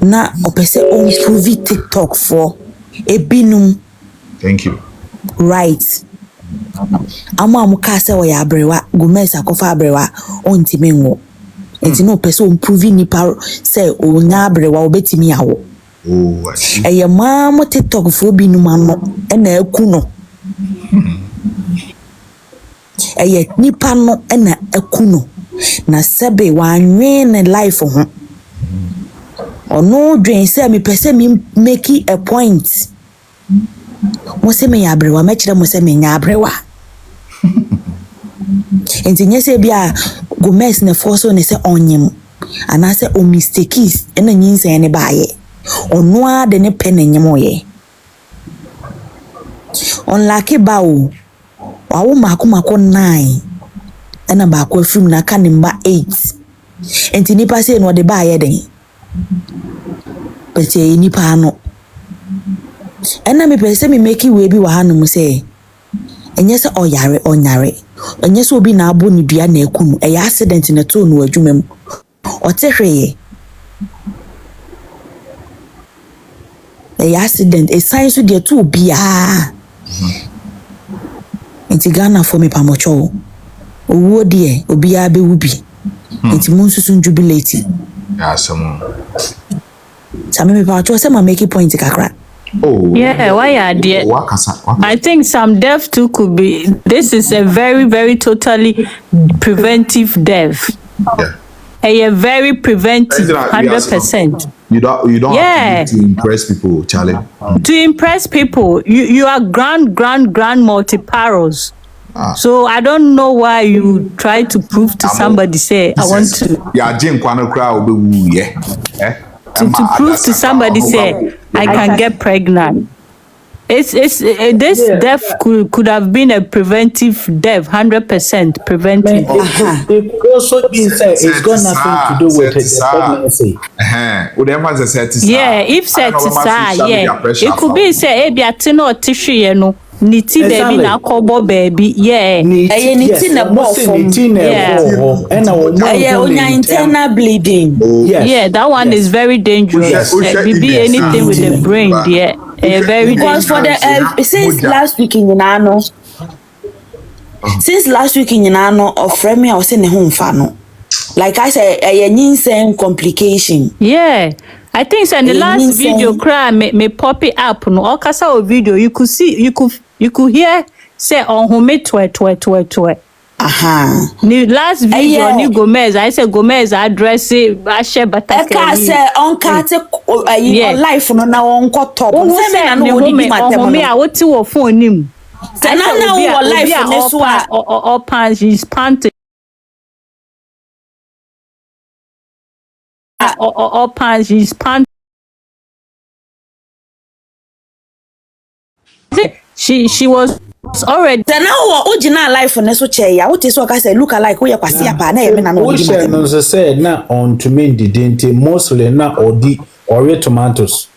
Speaker 13: na opese on improve TikTok for ebinum.
Speaker 2: Thank you.
Speaker 13: Right. Amu ka se wo ya abrewa gumesa kofa abrewa ontime ngo. Enti no opese improve nipa se o nya abrewa obetimi awo.
Speaker 2: Oh, I see.
Speaker 13: Eye maamo TikTok for binum ano na eku no. Eye nipa no na eku no. Na sebe wanwe ne life ho. Ono dwen se me pese me make a point. Mo se me yabrewa me kire mo se me nyabrewa. Enti nye se bia Gomez ne forso ne se onyem. and I say, oh, mistakes, and then you say anybody, or no, then a pen in your moye. On Lucky Bow, or Makumako 9, and a back with film na canimba 8. And Tinipa say no, the buyer then. But say, Nipa no. And I me person me make you way be wahanum say. And yes, or yare. And yes, will be na boni dua na ekunu. A accident in a tone no adwumem. Or tehwe. A accident, a science with your two bia. Enti Ghana for me pamocho. Owo de obia be wubi. Enti munsu sun jubilate.
Speaker 2: Yeah, some.
Speaker 13: Some me pamocho say ma make a point kakra.
Speaker 12: Oh yeah, why are there? I think some death too could be. This is a very, very totally preventive death. Yeah. A very preventive, 100%.
Speaker 2: You don't have to impress people, Charlie.
Speaker 12: To impress people, you are grand multi-paros. So I don't know why you try to prove to somebody say I want to.
Speaker 2: Yeah, Jim Kwano crowd
Speaker 12: to prove to somebody say I can get pregnant. This death could have been a preventive death, 100% preventive.
Speaker 11: It also means it's got nothing to do with the pregnancy.
Speaker 12: Yeah, if set it could be say Ebiatino tissue no. Niti baby na kobo baby yeah
Speaker 13: niti na bo from
Speaker 11: and
Speaker 13: internal bleeding.
Speaker 12: Yeah, that one is very dangerous. Be anything with the brain there very dangerous.
Speaker 13: Because for the since last week in Yinano of me I was in the home fano. Like I said, a complication.
Speaker 12: Yeah. I think in the last video cry me pop it up no okasa video you could see you could hear say on home twe. The last video ni Gomez I say Gomez address Ashe Batake.
Speaker 13: I say on cat life no na on top.
Speaker 12: Say na no ni matem me a woti wo phone nim.
Speaker 13: Say na wo life no so
Speaker 12: or pants is panting. Or pants is panting. She was already.
Speaker 13: Then now original life for neso chair. What is what I say? Look alike. We are kwasi apa na eme na no.
Speaker 11: We share no say na on to me didn't mostly na odi or tomatoes.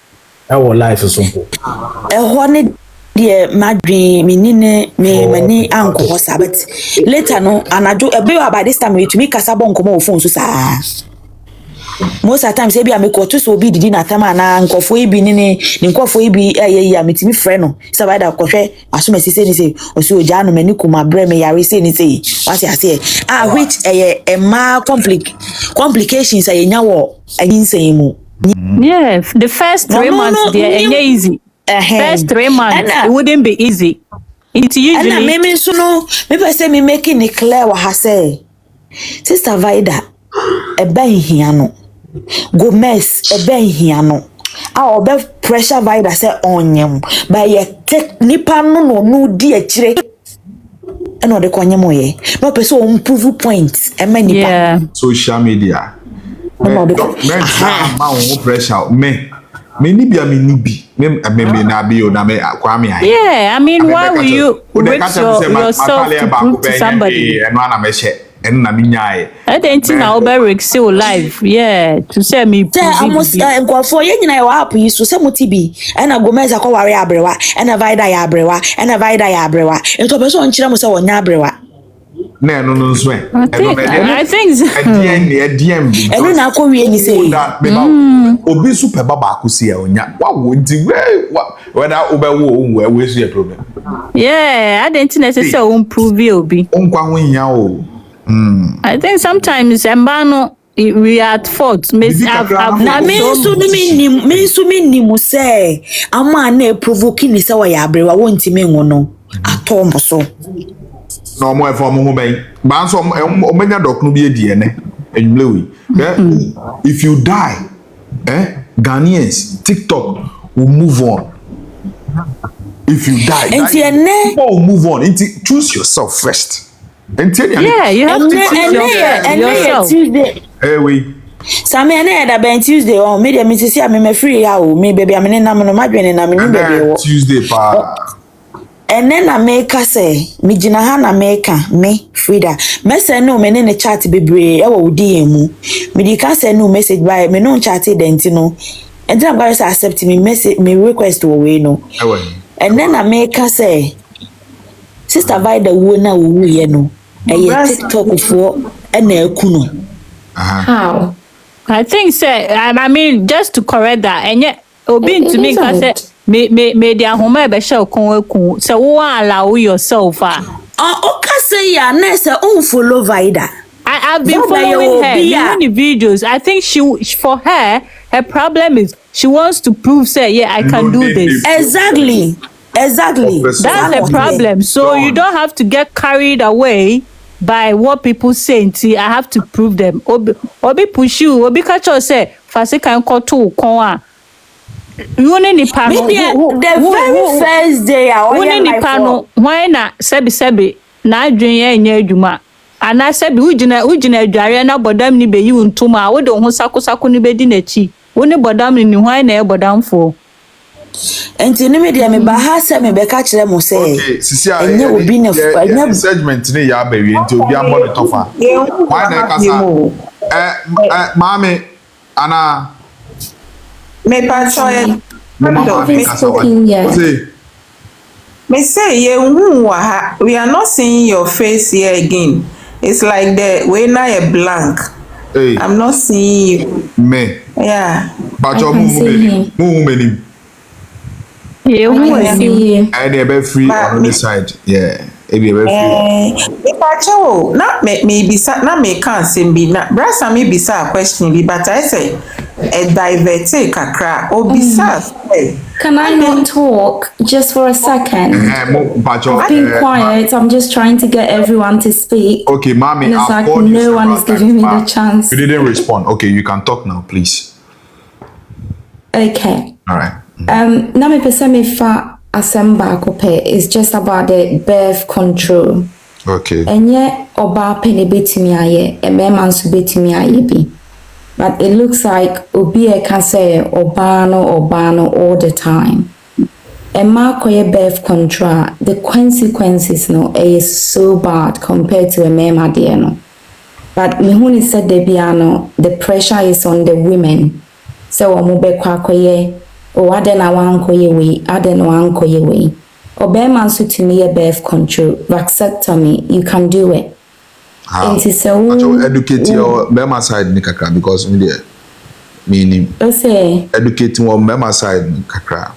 Speaker 11: Our life is simple.
Speaker 13: Honey dear madri minine me mani anko hosa but later no anado ebe by this time to me kasaba nkomo phone so sa. Most of the times ebi ameko to so obi didi na tama na nkofo ebi ni nkofo ebi ya metimi frɛ no se ba da kɔhwɛ asomasi se ni se osi oja no mani kuma bre me yare se ni se what you say which ma complications nya wo anyinsan mu.
Speaker 12: Yeah, the first 3 months there ain't easy. First 3 months it wouldn't be easy. It's usually
Speaker 13: and me so no me say me making it clear what I say. Sister Vida hia no Gomez hia no obe pressure Vida say onyem by ye take nipa no di akire and o de konyem ye no person improve points e ma nipa
Speaker 2: social media pressure me ni bia me ni bi me na bi o na me kwa me ai.
Speaker 12: Yeah, I mean why will you risk yourself to prove to somebody
Speaker 2: and na me she and na me nyai
Speaker 12: I don't think na Obaa still live. Yeah, to say me
Speaker 13: almost Nokwafour ye nyina wa app yi so say motibi and Gomez akware abrewa and Vida ya abrewa and Vida ya abrewa ento be so nkyira mo say wonya abrewa
Speaker 2: na no nso
Speaker 12: I think
Speaker 13: eno na akɔwie ni say
Speaker 2: obi super baba akusi ya onya wa wo nti whether obewo we so problem.
Speaker 12: Yeah, I don't think necessarily won't prove obi
Speaker 2: onkwa ho hia o.
Speaker 12: I think sometimes Mbano we are at fault.
Speaker 13: Me say ama na provoke ni say wa ya abrewa wonti me ngono atom so
Speaker 2: no mo e for mo ben ba so o menya dokno bi edie ne enwlewi if you die Ghanaians TikTok will move on. If you die people will move on. Choose yourself first.
Speaker 12: Yeah, you have to choose yourself.
Speaker 2: Hey, we.
Speaker 13: Same na da ben Tuesday on me dey me see me free ya o me baby am na no madwene na me ni baby wo.
Speaker 2: Tuesday pa.
Speaker 13: Ene na meka say me gina ha na meka me Frida. Me say no me ne chat bebre e wo di emu. Me di ka say no message by me no chat denti no. And then I'm going to accept me message me request wo we no. And then I meka say Sister Vida wo na wo ye no. E TikTok for e na eku no.
Speaker 12: How? I think say I mean just to correct that and yet obi to me can say me dia homa be share kon eku say wo allow yourself
Speaker 13: okay say ya na say follow Vida.
Speaker 12: I've been following her in the videos. I think for her problem is she wants to prove say yeah I can do this.
Speaker 13: Exactly. That's
Speaker 12: the problem. So you don't have to get carried away by what people say. I have to prove them. Obi push you. Obi catch you say fast can call to kon. You only the
Speaker 13: very first day I
Speaker 12: want the panel. Why not? Sebi na adwenya enya adwuma. Ana sebi ujina adware na bodam ni be yi ntoma. Wo de ho sakosako ni be di na chi. Wo ni bodam ni hwan na e bodamfo.
Speaker 13: Enti ni me dia me ba ha se me be ka kire mo se. Enye obi na
Speaker 2: enye segment ni ya ba wi enti obi am monitor fa. Why na kasa mami ana
Speaker 14: me pa so me say ye we are not seeing your face here again. It's like the way na a blank.
Speaker 2: Hey.
Speaker 14: I'm not seeing you.
Speaker 2: Me.
Speaker 14: Yeah.
Speaker 2: But you many.
Speaker 12: Yeah, who is he?
Speaker 2: And they free on the side. Yeah. Ebi free.
Speaker 14: Me pacho na me bisa na me kan sembi na brasa me bisa question bi but I say a divert kakra obisa.
Speaker 15: Can I not talk just for a second? I've been quiet. I'm just trying to get everyone to speak.
Speaker 2: Okay, mommy,
Speaker 15: and it's like no one is giving me the chance.
Speaker 2: You didn't respond. Okay, you can talk now, please.
Speaker 15: Okay.
Speaker 2: All right.
Speaker 15: Na me pese me fa Asemaba kope is just about the birth control.
Speaker 2: Okay.
Speaker 15: Enye Obaa pene betimi aye, e mema nso betimi aye bi. But it looks like Obaa can say Obaa no all the time. And Markoye birth control, the consequences no is so bad compared to a mema dear no. But Mihuni said the pressure is on the women. So Omube kwakoye, o adena wankoye we, adena wankoye we. Obema nso to me a birth control, vasectomy, you can do it.
Speaker 2: Educate your mema side ni kakra because me there meaning educating your mema side ni kakra.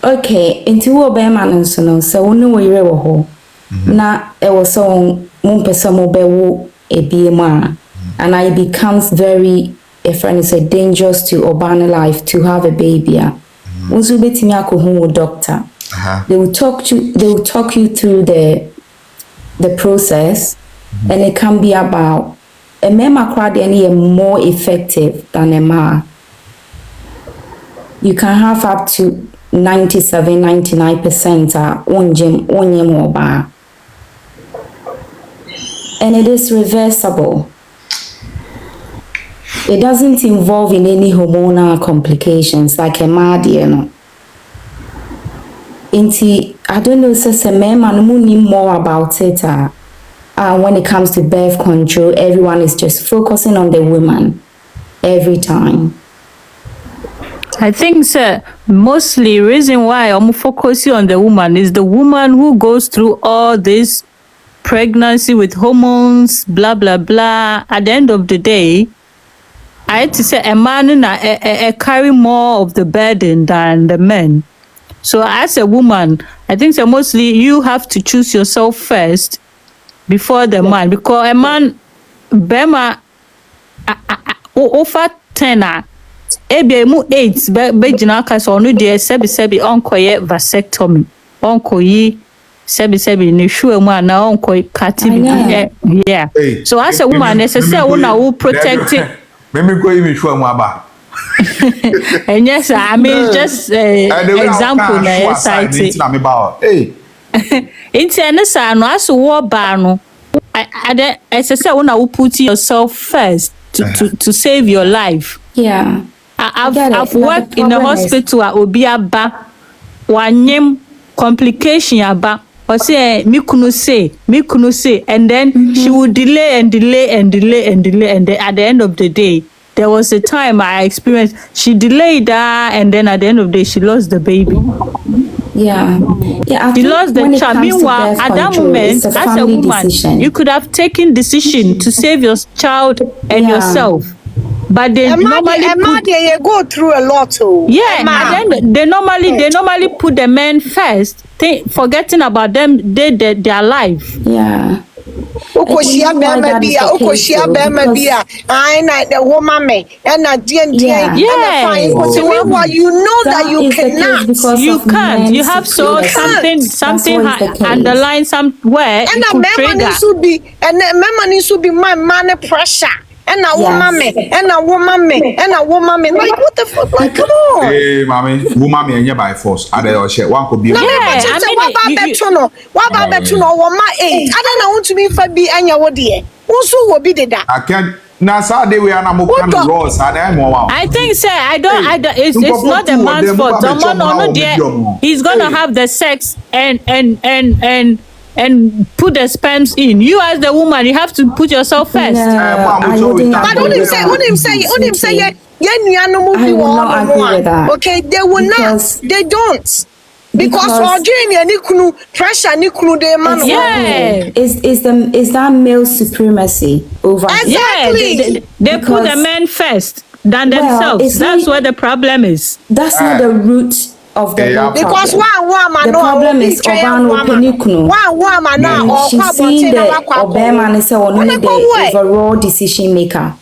Speaker 15: Okay, into wo bema nso no so wonu wo yire wo ho na e wo so mo pese mo be wo ebie ma and it becomes very dangerous to Obaa life to have a baby. Unso betimi akohu doctor. They will talk you through the process. And it can be about a mema crowd any more effective than a ma. You can have up to 97-99% onye Obaa. And it is reversible. It doesn't involve in any hormonal complications like a mad, you know. I don't know, says a man no more about it. When it comes to birth control, everyone is just focusing on the woman every time.
Speaker 12: I think, sir, mostly reason why I'm focusing on the woman is the woman who goes through all this pregnancy with hormones, blah, blah, blah. At the end of the day, I had to say a man carry more of the burden than the men. So as a woman, I think that mostly you have to choose yourself first before the man, because a man bema over 10 ebe mu 8 be jina ka so no de sebi onkoye vasectomy onkoyi sebi ne hwe mu ana onkoyi kati yeah. So as a woman necessary una will protect it.
Speaker 2: Meme ko yi hwe mu aba.
Speaker 12: And yes, I mean just example na site.
Speaker 2: Hey.
Speaker 12: Internesa no aso wo ba no I say una will put yourself first to save your life.
Speaker 15: Yeah.
Speaker 12: I've worked in the hospital at Obiaba. Wanyem complication aba. Or say me kunu say, and then she would delay, and then at the end of the day, there was a time I experienced she delayed that, and then at the end of the day, she lost the baby.
Speaker 15: Yeah.
Speaker 12: She lost the child. Meanwhile, at that moment, as a woman, you could have taken decision to save your child and yourself. But they
Speaker 10: normally go through a lot too.
Speaker 12: Yeah, and then they normally put the men first, forgetting about them, their life.
Speaker 15: Yeah.
Speaker 10: Ukoshia bema bia I na the woman me and na
Speaker 12: Yeah.
Speaker 10: you know that you cannot.
Speaker 12: You can't. You have something underlying somewhere.
Speaker 10: And a memory should be man pressure. And a woman me. Like what the fuck? Like come on.
Speaker 2: Hey, mommy, woman me by force. I don't share. One could be.
Speaker 10: What about betuno? What my age? I don't know want to be for be anya wodi. Also will be the that.
Speaker 2: I can't. Now, Saturday we are not more laws.
Speaker 12: I think, sir, I don't. It's not a man's fault. He's gonna have the sex and put the sperms in. You as the woman, you have to put yourself first.
Speaker 10: But only say, okay, they will not. They don't. Because pressure
Speaker 15: is that male supremacy over?
Speaker 10: Exactly.
Speaker 12: They put the men first than themselves. That's where the problem is.
Speaker 15: That's not the root of the
Speaker 10: because one woman,
Speaker 15: the problem is Obaa Penikunu. She's seeing the Obaa is only the overall decision maker.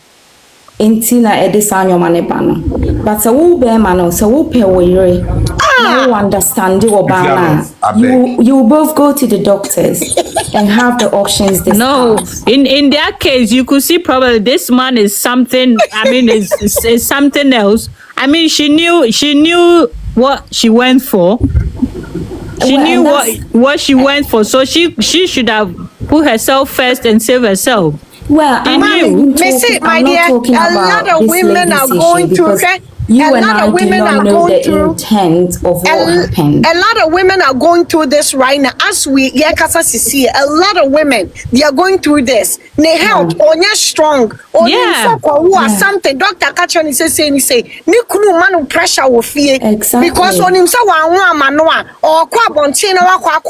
Speaker 15: Intina Edisanyo Manebano. But so Obaa so you understand Obaa. You both go to the doctors and have the options.
Speaker 12: No, in their case, you could see probably this man is something. I mean, is something else. I mean, she knew what she went for. She knew what she went for, so she should have put herself first and save herself.
Speaker 15: Well,
Speaker 10: my dear, a lot of women are going through.
Speaker 15: You and I do not know the intent of what happened.
Speaker 10: A lot of women are going through this right now. As we see, a lot of women, they are going through this. They health or you're strong or who are something. Dr. Kachani say, Nikunu manu pressure will fear because on himself one man or kwabonchina wakwa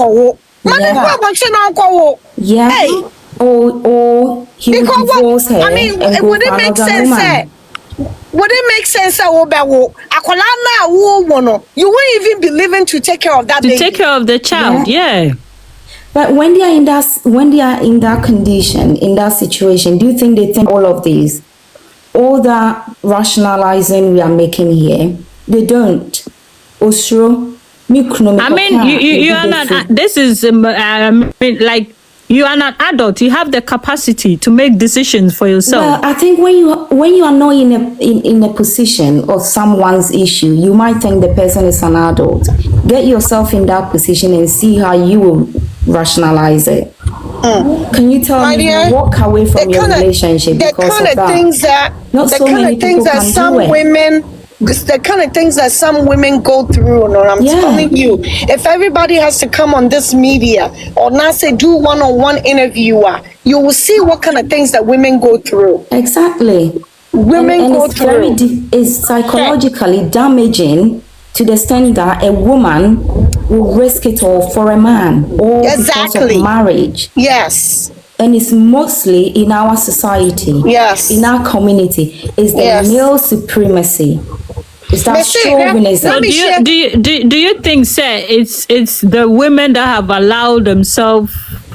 Speaker 15: yeah. Or he would divorce her.
Speaker 10: I mean, would it make sense? Would it make sense? You wouldn't even be living to take care of that baby.
Speaker 12: To take care of the child, yeah.
Speaker 15: But when they are in that condition, in that situation, do you think they think all of these, all that rationalizing we are making here? They don't. Osro,
Speaker 12: I mean, you are not. This is like. You are an adult. You have the capacity to make decisions for yourself.
Speaker 15: Well, I think when you are not in a position of someone's issue, you might think the person is an adult. Get yourself in that position and see how you will rationalize it. Can you tell me you walk away from your relationship because of that?
Speaker 10: The kind of things that some women go through, and I'm telling you, if everybody has to come on this media or not say do one-on-one interview, you will see what kind of things that women go through.
Speaker 15: Exactly.
Speaker 10: Women go through.
Speaker 15: It's psychologically damaging to the extent that a woman will risk it all for a man or because of marriage.
Speaker 10: Yes.
Speaker 15: And it's mostly in our society, in our community, is the male supremacy. Is that chauvinism?
Speaker 12: So do you think, sir, it's the women that have allowed themselves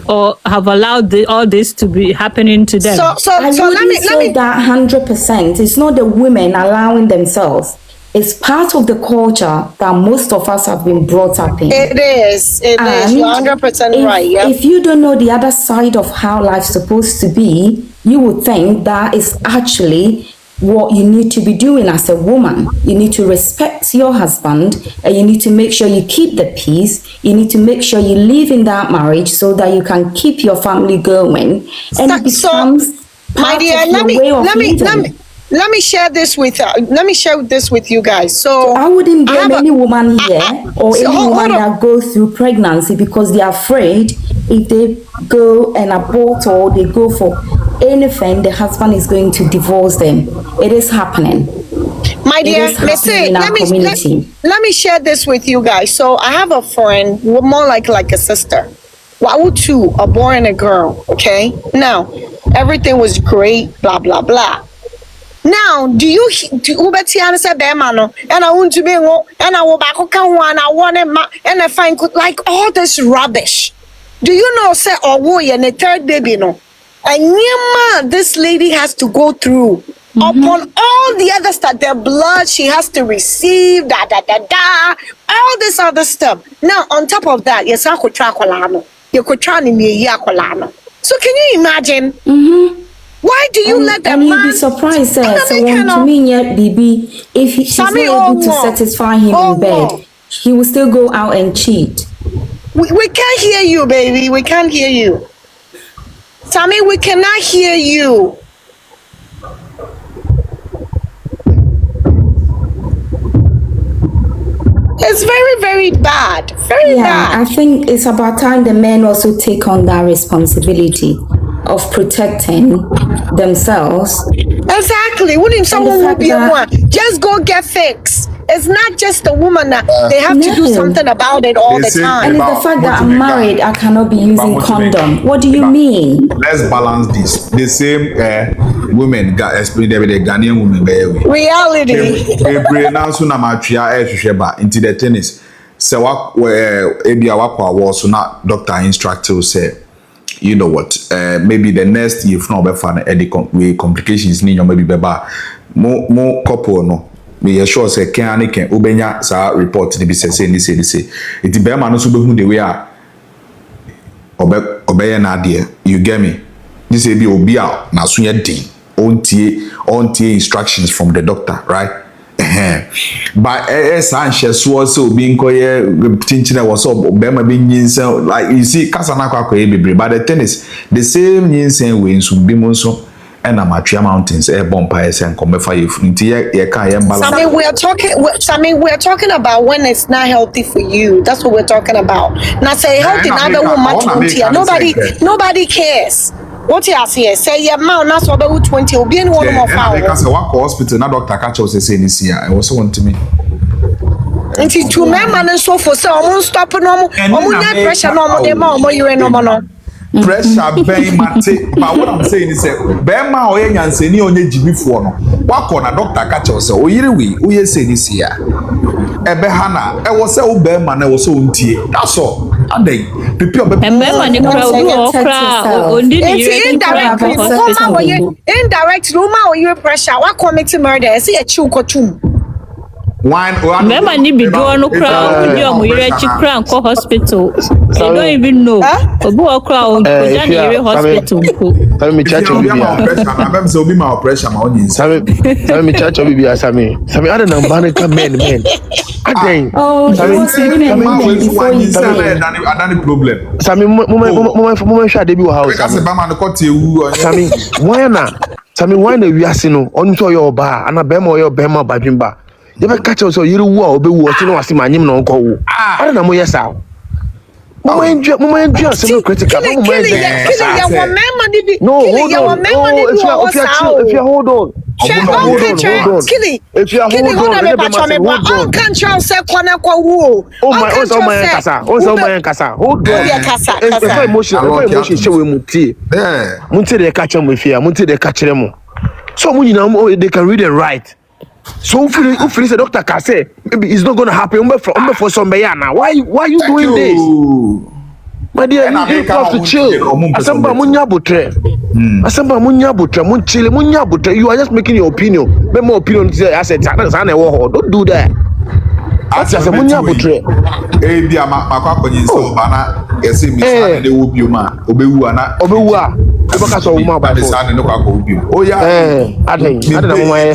Speaker 12: or have allowed all this to be happening to them?
Speaker 15: So let me say that 100%. It's not the women allowing themselves. It's part of the culture that most of us have been brought up in.
Speaker 10: It is. You're 100% right. Yeah.
Speaker 15: If you don't know the other side of how life's supposed to be, you would think that is actually what you need to be doing as a woman. You need to respect your husband and you need to make sure you keep the peace. You need to make sure you live in that marriage so that you can keep your family going. And it becomes
Speaker 10: My dear, let me share this with you guys. So
Speaker 15: I wouldn't blame any woman here or any woman that goes through pregnancy because they are afraid if they go and abort or they go for anything, the husband is going to divorce them. It is happening.
Speaker 10: My dear, let me share this with you guys. So I have a friend, more like a sister. Wow, two, a boy and a girl. Okay. Now, everything was great. Blah blah blah. Now, do you Ubetiana said Bemano and I want to be and I will back one, I want and I find like all this rubbish. Do you know, say or warrior and a third baby no? And this lady has to go through upon all the other stuff, the blood she has to receive, all this other stuff. Now, on top of that, yes, I could try Colano. You could try in Colano. So can you imagine? Why do you let them?
Speaker 15: And you'll be surprised, sir. So when to me, yeah, baby, if she's not able to satisfy him in bed, he will still go out and cheat.
Speaker 10: We can't hear you, baby. We can't hear you. Sammy, we cannot hear you. It's very, very bad. Very bad.
Speaker 15: I think it's about time the men also take on that responsibility of protecting themselves.
Speaker 10: Exactly. Wouldn't someone will be a one? Just go get fixed. It's not just the woman that they have to do something about it all the time.
Speaker 15: And it's the fact that I'm married, I cannot be using condom. What do you mean?
Speaker 2: Let's balance this. The same women got explained every day. Ghanaian women,
Speaker 10: reality.
Speaker 2: Into the tennis. So what? Maybe our was so not doctor instructor say. You know what? Maybe the next if not be fun any complications ni maybe beba more couple no. Me sure say can ubenya sa report to be say it be man no so be hu the way a obey na de you get me this be obi a na so ye din ontie instructions from the doctor right but sanche so obi nkoye tinchina was so be ma be nyinsen like you see kasa na kwa bebre but the thing is the same nyinsen we nso bi mo nso and Amatria Mountains, bonfires and Comefa.
Speaker 10: We're talking about when it's not healthy for you. That's what we're talking about. Now say healthy, another woman 20. Nobody cares. What you say? Say your mouth not so about 20 will be in one more foul.
Speaker 2: Because I work hospital, now Dr. Kacha was saying this year. I also want to me.
Speaker 10: And it's 2 men and so for so I'm stopping normal. Pressure normal, you ain't normal.
Speaker 2: Pressure very much, but what I'm saying is Bema or Yanseni on the Jimmy Fono. What on a doctor catch us? Oh, we say this year. Ebehana, I was so Bema, I was so untie. That's all. And they prepare
Speaker 10: indirect rumor or your pressure. What committing murder? I see a chukotum.
Speaker 12: Remember, ni bido no crowd, you are here crown ko hospital. They don't even know. Obu crowd, go hospital.
Speaker 16: Tell me church of Bibia.
Speaker 2: I'm so be my pressure, my own.
Speaker 16: Tell me church of Bibia, Sammy. I don't know, men. Again.
Speaker 15: Oh,
Speaker 2: I problem.
Speaker 16: Sammy, moment shall debut house. Sammy, why not? Sammy, why the we are seeing on to your bar and a bemo your bema bajimba. You ever catch us or you will be watching us in my name no go. I don't know yes how. Moment just critical. No, hold on. So they can read and write. So if the doctor can say maybe it's not going to happen for some now. Why you doing this? My dear, you have to chill. Asemaba munya butre. You are just making your opinion. Make more opinion. I said, don't do that. That's just a munya butre.
Speaker 2: Eh, dear, my so bana. Yes, me say they will be ma.
Speaker 16: Obewa.
Speaker 2: Oh yeah.
Speaker 16: I don't know why.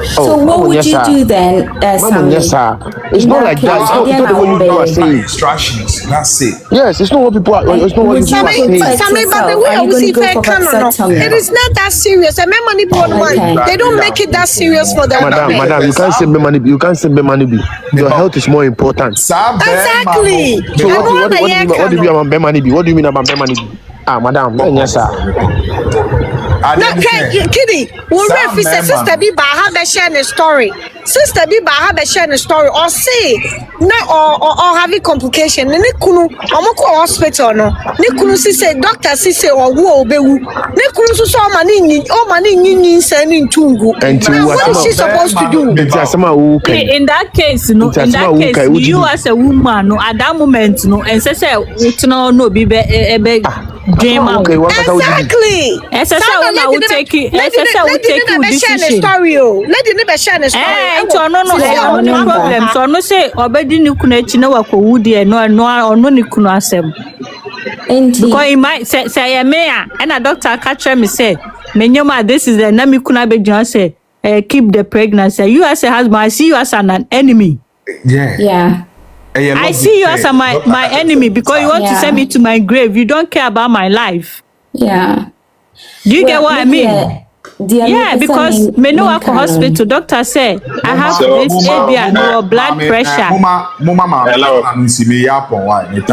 Speaker 13: So what would you do then, Sammy?
Speaker 16: Yes, sir. It's not like that. It's not the way you are saying.
Speaker 2: Instructions. That's it.
Speaker 16: Yes, it's not what people are. It's not what you are saying.
Speaker 10: Sammy, but the way I will see fair canon, it is not that serious. And my money board one, they don't make it that serious for them.
Speaker 16: Madam, you can't say be money. You can't say be money. Your health is more important.
Speaker 10: Exactly.
Speaker 16: So what do you mean about be money? What do you mean about be money? Madam, yes, sir.
Speaker 10: No, Kitty, we sister be have a share a story. Sister be have a share a story or say no or having complication. Ne kunu omoko hospital no. Ne kunu si say doctor si say or wo obewu. Ne kunu so mani nyi sending tungu. What is she supposed to do?
Speaker 12: In that case, you as a woman, no, at that moment, no, and say no be dream out.
Speaker 10: Exactly.
Speaker 12: Let the
Speaker 10: story. Let the never share the story.
Speaker 12: No problem. So no say obedi ni kuna china wako wudi no ni kuna asem. Because he might say me and a doctor catch me say menyoma this is the nami kuna be say keep the pregnancy. You as a husband, I see you as an enemy.
Speaker 13: Yeah.
Speaker 12: I see you as my enemy because you want to send me to my grave. You don't care about my life.
Speaker 13: Yeah.
Speaker 12: Do you get what I mean? Yeah, because me no work hospital. Doctor say I have this ABI or blood pressure.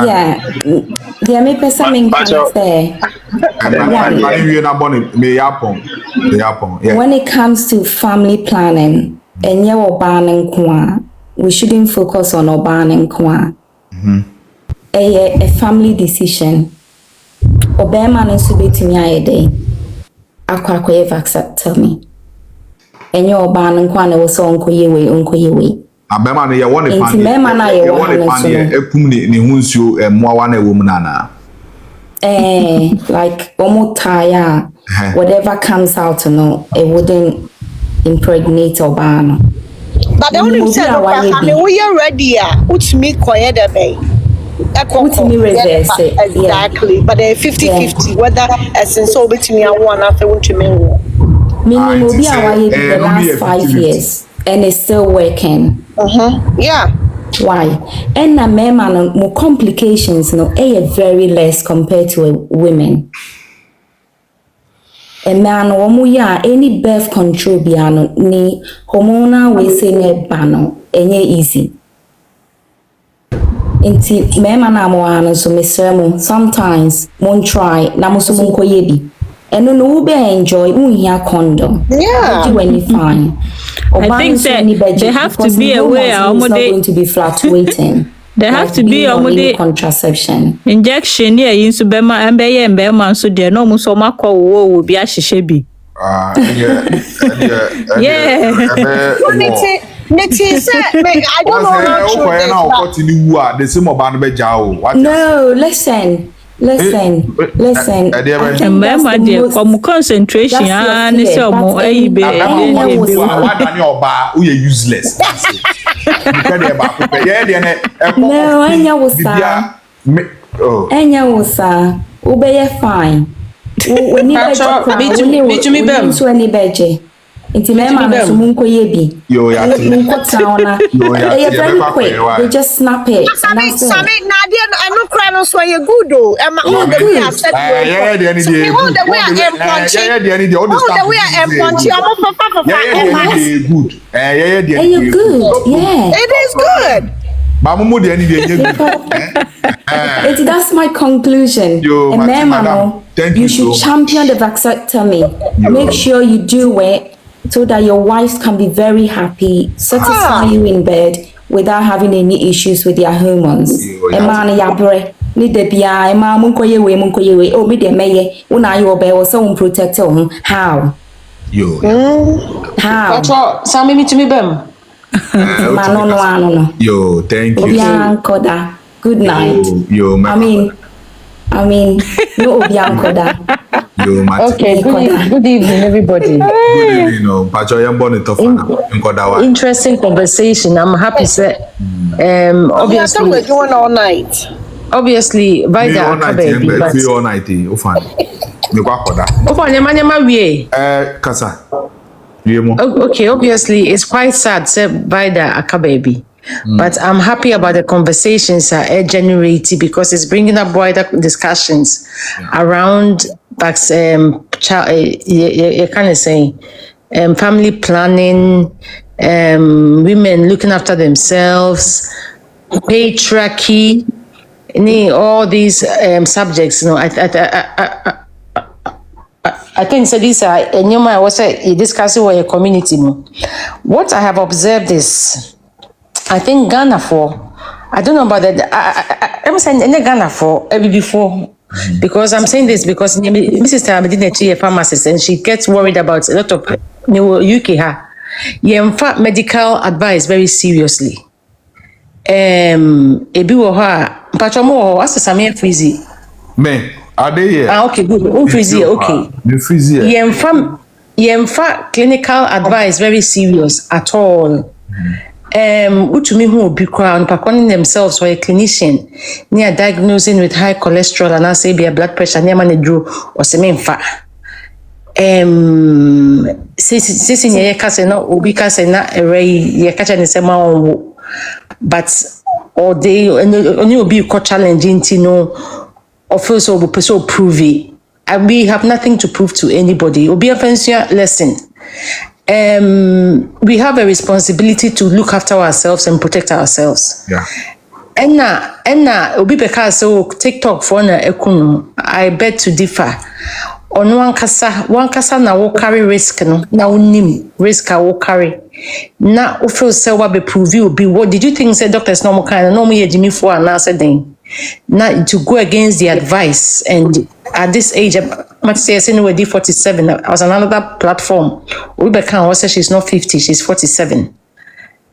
Speaker 13: Yeah. There may be something there. When it comes to family planning, and you are we shouldn't focus on Obaa and Kwa. A family decision. Obaa man is to be to me a day. Akwa accept me. And your Obaa and Kwa was so uncle ye.
Speaker 2: Abema ne ye won e pan. Ni hunsu mwa woman ana.
Speaker 13: Like omotaya. Whatever comes out no, it wouldn't impregnate Obaa no.
Speaker 10: But the only thing we are ready. Which me quiet bay. Exactly. But 50-50 whether essence so between me and one after one to me.
Speaker 13: Meaning will be away the last 5 years and it's still working.
Speaker 10: Yeah.
Speaker 13: Why? And a man more complications no very less compared to women. A man womuya any birth control biano ni hormonal we say ne bano enye easy. Inti mema na mo ano so mesremo sometimes mon try na mo so mon koyebi. Eno no be enjoy unhia condom.
Speaker 10: Yeah.
Speaker 13: When you fine.
Speaker 12: I think they have to be aware
Speaker 13: not going to be fluctuating.
Speaker 12: There have to be
Speaker 13: a contraception.
Speaker 12: Injection here in Subema and Bema so there no musoma call will be a shishebi. Yeah.
Speaker 10: I don't know.
Speaker 13: No, listen.
Speaker 12: Remember dear, from concentration and useless.
Speaker 13: No, Enya wosa. Ubeye fine. We need to any beje. It's mema sumunko yebi. Munko taona. They are very quick. They just snap it.
Speaker 10: Sammy, Nadia, I no cry no so you good though. Am all the way I said all the way I am punchy. All the way I am punchy. I'm
Speaker 13: good. You good. Yeah.
Speaker 10: It is good.
Speaker 13: That's my conclusion. You should champion the vasectomy. Make sure you do it so that your wives can be very happy, satisfy you in bed without having any issues with their hormones. Emani yabre ni debia ema munkoye we o me de meye una yo be so protect how
Speaker 5: Sammy me to me bem
Speaker 13: no.
Speaker 2: Yo, thank you.
Speaker 13: Koda. Good night. I mean, no Obiankoda.
Speaker 5: Okay, good evening, everybody.
Speaker 2: Good evening,
Speaker 5: interesting conversation. I'm happy that obviously
Speaker 10: we're doing all night.
Speaker 5: Obviously, Vida
Speaker 2: all night.
Speaker 5: Kasa.
Speaker 17: Okay, obviously it's quite sad, say Vida Akababy. But I'm happy about the conversations are generating because it's bringing up wider discussions around you kind of say family planning, women looking after themselves, patriarchy, all these subjects. I think so these are and you might also discuss with your community. What I have observed is I think Ghana for I don't know about that. I'm saying Ghana for before because I'm saying this because Mrs. Tamedine a pharmacist and she gets worried about a lot of UK in fact medical advice very seriously. Ebi wo ha patromo what's the same freezy
Speaker 2: me are they here?
Speaker 17: Okay, good. Freezy, okay.
Speaker 2: The freezy.
Speaker 17: Yemfa clinical advice very serious at all. Utumi who be crowned paconing themselves for a clinician near diagnosing with high cholesterol and say be a blood pressure near man drew or semen fat. Sisi nye kase na obi kase na ye kacha ni sema onwo but all day only obi ko challenging no or feel so prove it. And we have nothing to prove to anybody. Obi offensive lesson. We have a responsibility to look after ourselves and protect ourselves.
Speaker 2: Yeah.
Speaker 17: Enna obi beka so TikTok for na ekunu. I beg to differ. On one kasa na wo carry risk no. Na unim risk a wo carry. Na o feel say wa be prove you be what did you think say doctors no mo kind no mo ye Jimmy for na say den. Not to go against the advice and at this age I'm say anyway 47 I was on another platform Rebecca also she's not 50 she's 47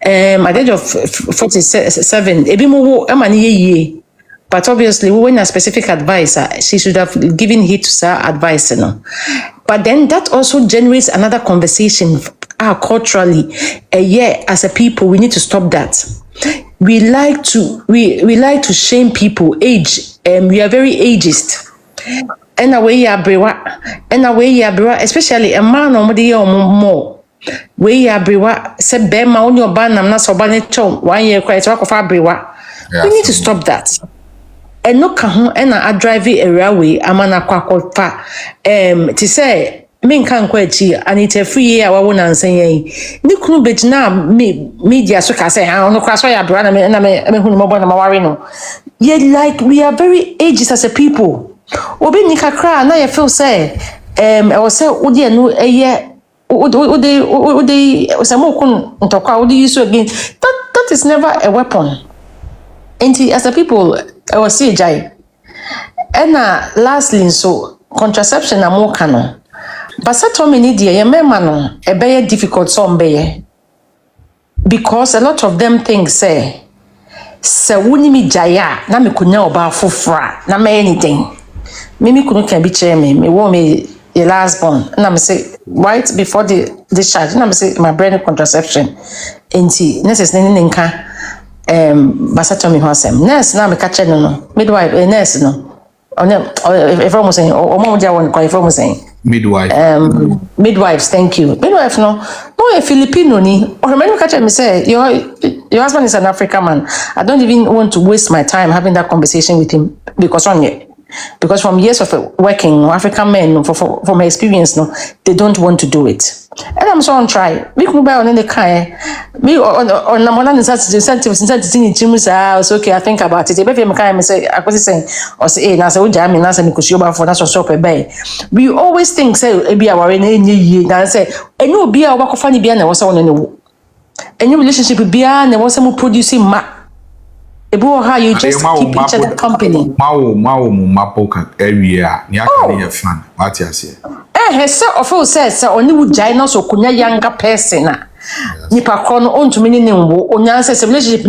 Speaker 17: at the age of 47 ebi mo ye but obviously when a specific advice she should have given heed to her advice but then that also generates another conversation culturally as a people we need to stop that. We like to shame people. Age, we are very ageist. And away ya brewa, especially a man or more. We ya brewa, said Bema on your ban, I'm not so bad chong, 1 year quite rock of our brewa. We need to stop that. And no kahun and I drive it a railway, a man a quack to say. Men can't quite and it's a free year. I won't answer ye. Niku bet now media so can say, I don't know, cross why I brother and I'm who mobile marino. Yet, like we are very ageist as a people. Obi Nika cry, now I feel say, I was say, would you know a year? Would they some more talk out you so again? That is never a weapon. And as a people, I was say, Jai. And lastly, so contraception are more canon. But so many dear your memano a very difficult some because a lot of them think say wouldn't me jaya na me could know about fufra na me anything. Mimi couldn't can be chairman, me want me the last born and I'm say right before the discharge and I'm say my brain contraception into necessary ninka basatomi hosem nurse na me catch no midwife nurse no if I'm saying or mom one quite if I'm saying
Speaker 2: midwife.
Speaker 17: Midwives, thank you. Midwife, no a Filipino ni. Or when you catch me say your husband is an African man. I don't even want to waste my time having that conversation with him because from years of working, African men, from my experience, no, they don't want to do it. And I'm so on try. We could buy on any kind. Me on the one incentives it's okay. I think about it. If you can say, I was saying, or say, hey, now say, Jamie, now say, because you're for that's shop a bay. We always think, say, be our any now say, and you be our work of funny beer and was on any relationship with beer and there was some producing ma. How you just keep each other company.
Speaker 2: Mapo area. Niaka fan. What you say?
Speaker 17: So of says only would China so kunya younger person. Nipa kono on to meaning onyansa relationship.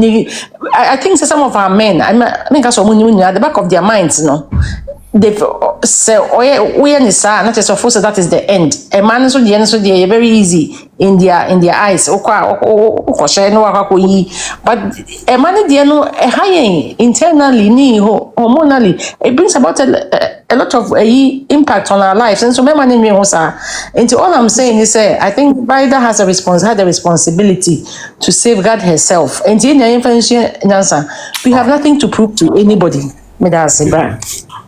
Speaker 17: I think some of our men, I mean, at the back of their minds, no. They say, oh, we are not just of that is the end. A man so the end so they very easy. in their eyes. But money dear no high internally ni hormonally it brings about a lot of impact on our lives. And so my money into all I'm saying is I think Vida had the responsibility to safeguard herself. And in the information answer, we have nothing to prove to anybody.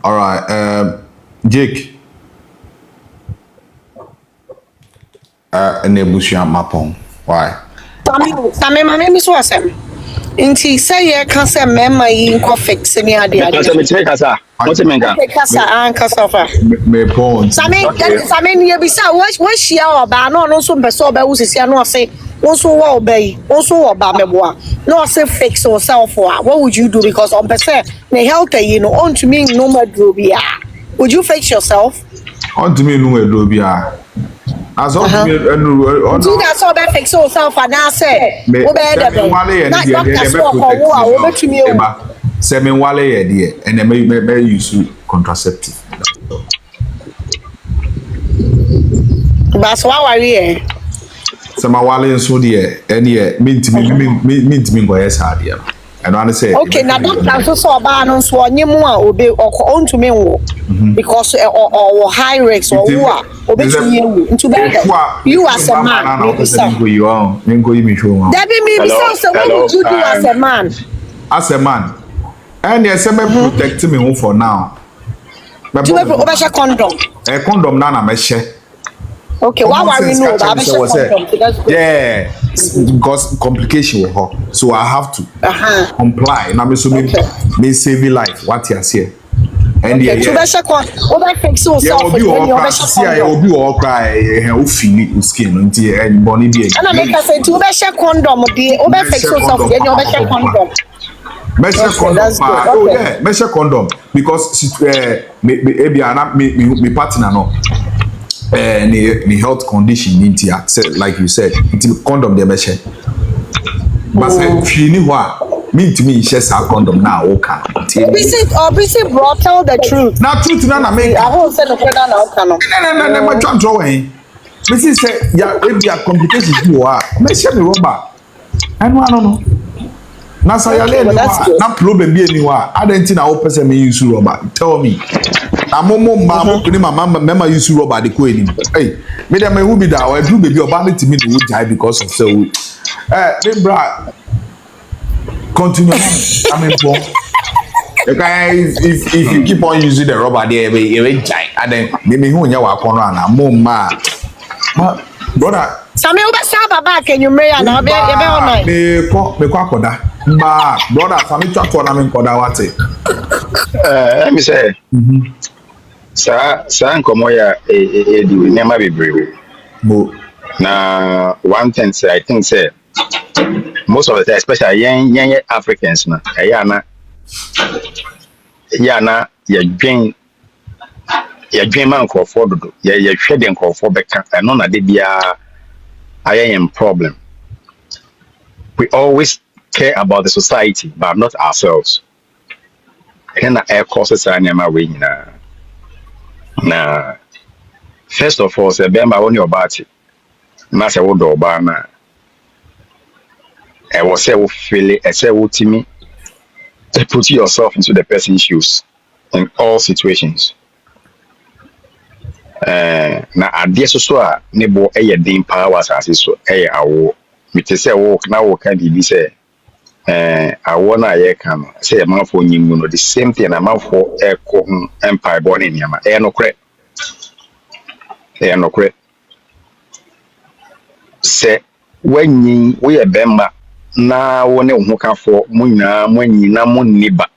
Speaker 2: All right, Jake. Nebusia Mapon. Why?
Speaker 10: Tame mame mi so asem. Nti say ye kan say mema yi nko fix ni ade ade.
Speaker 6: Kasa me tire kasa. What me nka?
Speaker 10: Kasa an kasa fa.
Speaker 2: Me pon.
Speaker 10: Same ni ye bisa wo hia oba na no so mpese oba wo sisia no say wo so wo oba yi wo so wo oba meboa no say fix yourself what would you do because on pese na health you know on to me no madro bia. Would you fix yourself?
Speaker 2: On to me no madro bia. As on to me
Speaker 10: you guys all that fix yourself and I say wo be there na doctor so ko wo a wo betumi o
Speaker 2: say me wale ye there and me use contraceptive.
Speaker 10: But why worry eh?
Speaker 2: Say my wale so there and ye mint me go yes hard there. I don't say
Speaker 10: okay na doctor so Obaa no so onyemu a obe ontumi wo because or high risk or who are obetumi ewu into better you as a man maybe so Debbie maybe so what would you do as a man
Speaker 2: and yes me protect me for now
Speaker 10: do you ever condom
Speaker 2: condom na me share.
Speaker 10: Okay, why worry no about condom?
Speaker 2: Yeah, because complication with her, so I have to comply. Now me so me save life. What you say? And yeah,
Speaker 10: fix yourself.
Speaker 2: Obi all cry. Feel it skin until and body be.
Speaker 10: And I make us say to share condom. Fix yourself. Then you share condom.
Speaker 2: Measure condom. Oh yeah, measure condom because me partner no. Any health condition into like you said into condom they measure but say fini what mean to me share our condom now okay
Speaker 10: obviously bro tell the truth
Speaker 2: now truth na make
Speaker 10: I won't say no
Speaker 2: no my job drawing me say yeah if there complications you are measure me rubber I don't know na say ya na problem be anywhere I don't think na o person me use rubber tell me na momo mama kuni mama use rubber the ko enim hey me dem who be that I do baby Obaa me timi no jai because of say me bra continue I mean for if you keep on using the rubber there we jai and then me hu nya wa kono na mama brother
Speaker 10: Same ube sa baba can you marry na be on my
Speaker 2: me ko akoda ba brother same twatwa na me nkoda wate
Speaker 6: let me say sa nkomo ya di nema bebrebe na one thing say I think say most of the time especially young Africans na yana ya dwen man Nokwafour dodo ya hwe de Nokwafour beka no na de bia ayen problem. We always care about the society but not ourselves. And air causes are never winning. Now, first of all, say Bemba on your body. Master would Obama. I was say feel it, I say to me, put yourself into the person's shoes in all situations. Now, I guess so. Nebo a dim powers as so a awo. Me to say walk now can be say. I wanna come say a man for you the same thing a man for echo empire born in Yama. No credit. No credit. Say when we a bemba now one who can for Muna when you na mon neighbor.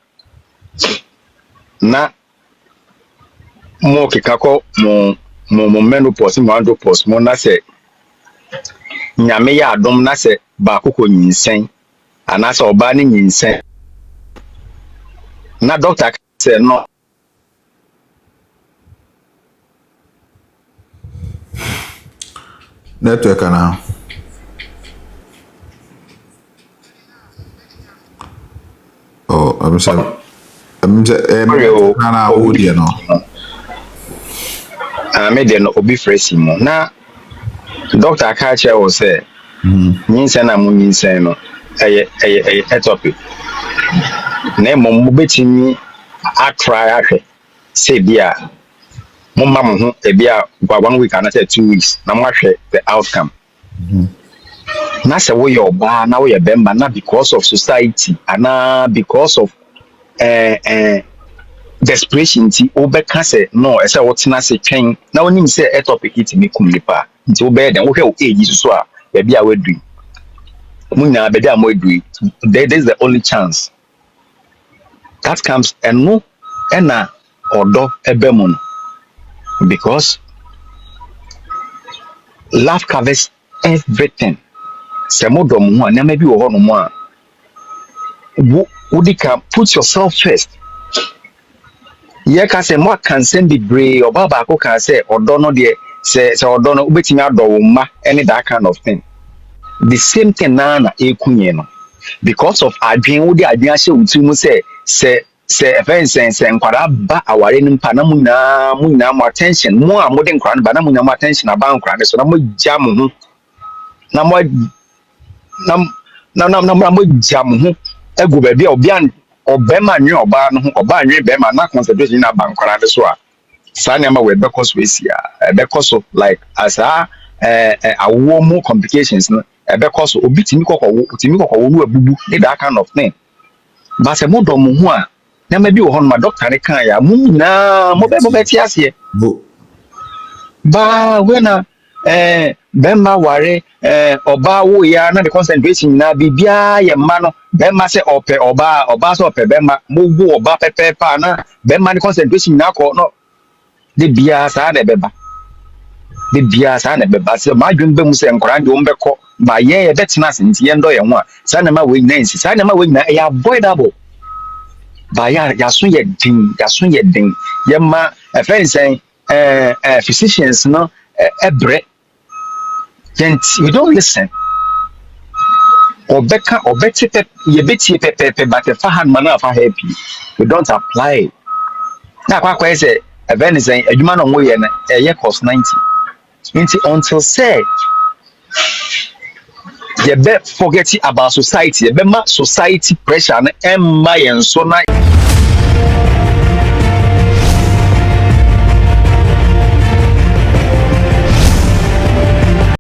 Speaker 6: Na mo kikako mo menopause mo andropause mo na say nyame ya adom na say ba koko nyinsen anasa Obaa ni nyinsen na doctor say no
Speaker 2: network now oh I'm sorry na audio no
Speaker 6: me dey no obi fresh mo na Doctor Kacha will say, Ninsana Muninsano, a topic. Name Mubetini, I try, say, dear, Mumma, a beer, 1 week and I said 2 weeks. Now, watch the outcome. Not a way your bar, now you're bemba, not because of society, and not because of desperation. Obeka say, no, as I was not say, train. Now, when you say a topic, it's me kumlipa. It's obey them, okay, age is so, baby, I will do. Muna, baby, I will do. There's the only chance. That comes and no, and na, or do a bemon. Because love covers everything. Semodom one, there may be one more. Would you can put yourself first? Yeah, can say more can send the bray or Baba can say or don't know the say or don't know waiting out the any that kind of thing. The same thing na ekunyeno because of adwen wo de adwen ahye utu say events and kwara ba aware nim pa na munya mo attention mo a mo de kwara ba na munya mo attention aba kwara so na mo jam ho na mo na mo jam ho egu ba bia obi an obema nwe oba no ho oba nwe bema na concentration na ba kwara de so a sa na ma we be cause we sia be cause like as awo mo complications no be cause obi timi kokko wo abubu that kind of thing ba se mo do mo ho a na ma bi wo ho no ma doctor ne kan ya mu na mo be ti ase ba we na bema ware oba wo ya na the concentration na bibia ye ma no bema se ope oba se ope bema mo wo oba pepe pa na bema the concentration na ko no de bia sa na beba de bia sa na beba se ma dwun be mu se nkora de ombeko ba ye betina se nti ye ndo ye ho a sa na ma we nyina nsi sa na ma we nyina e avoidable ba ya so ye din ye ma friends physicians no ebre we don't listen obeka obeti ye beti pepe but the fahan mana fa happy we don't apply na kwa say event say adwuma no mo ye na ye cost 90 until say you be forget about society you be ma society pressure na emma yen so na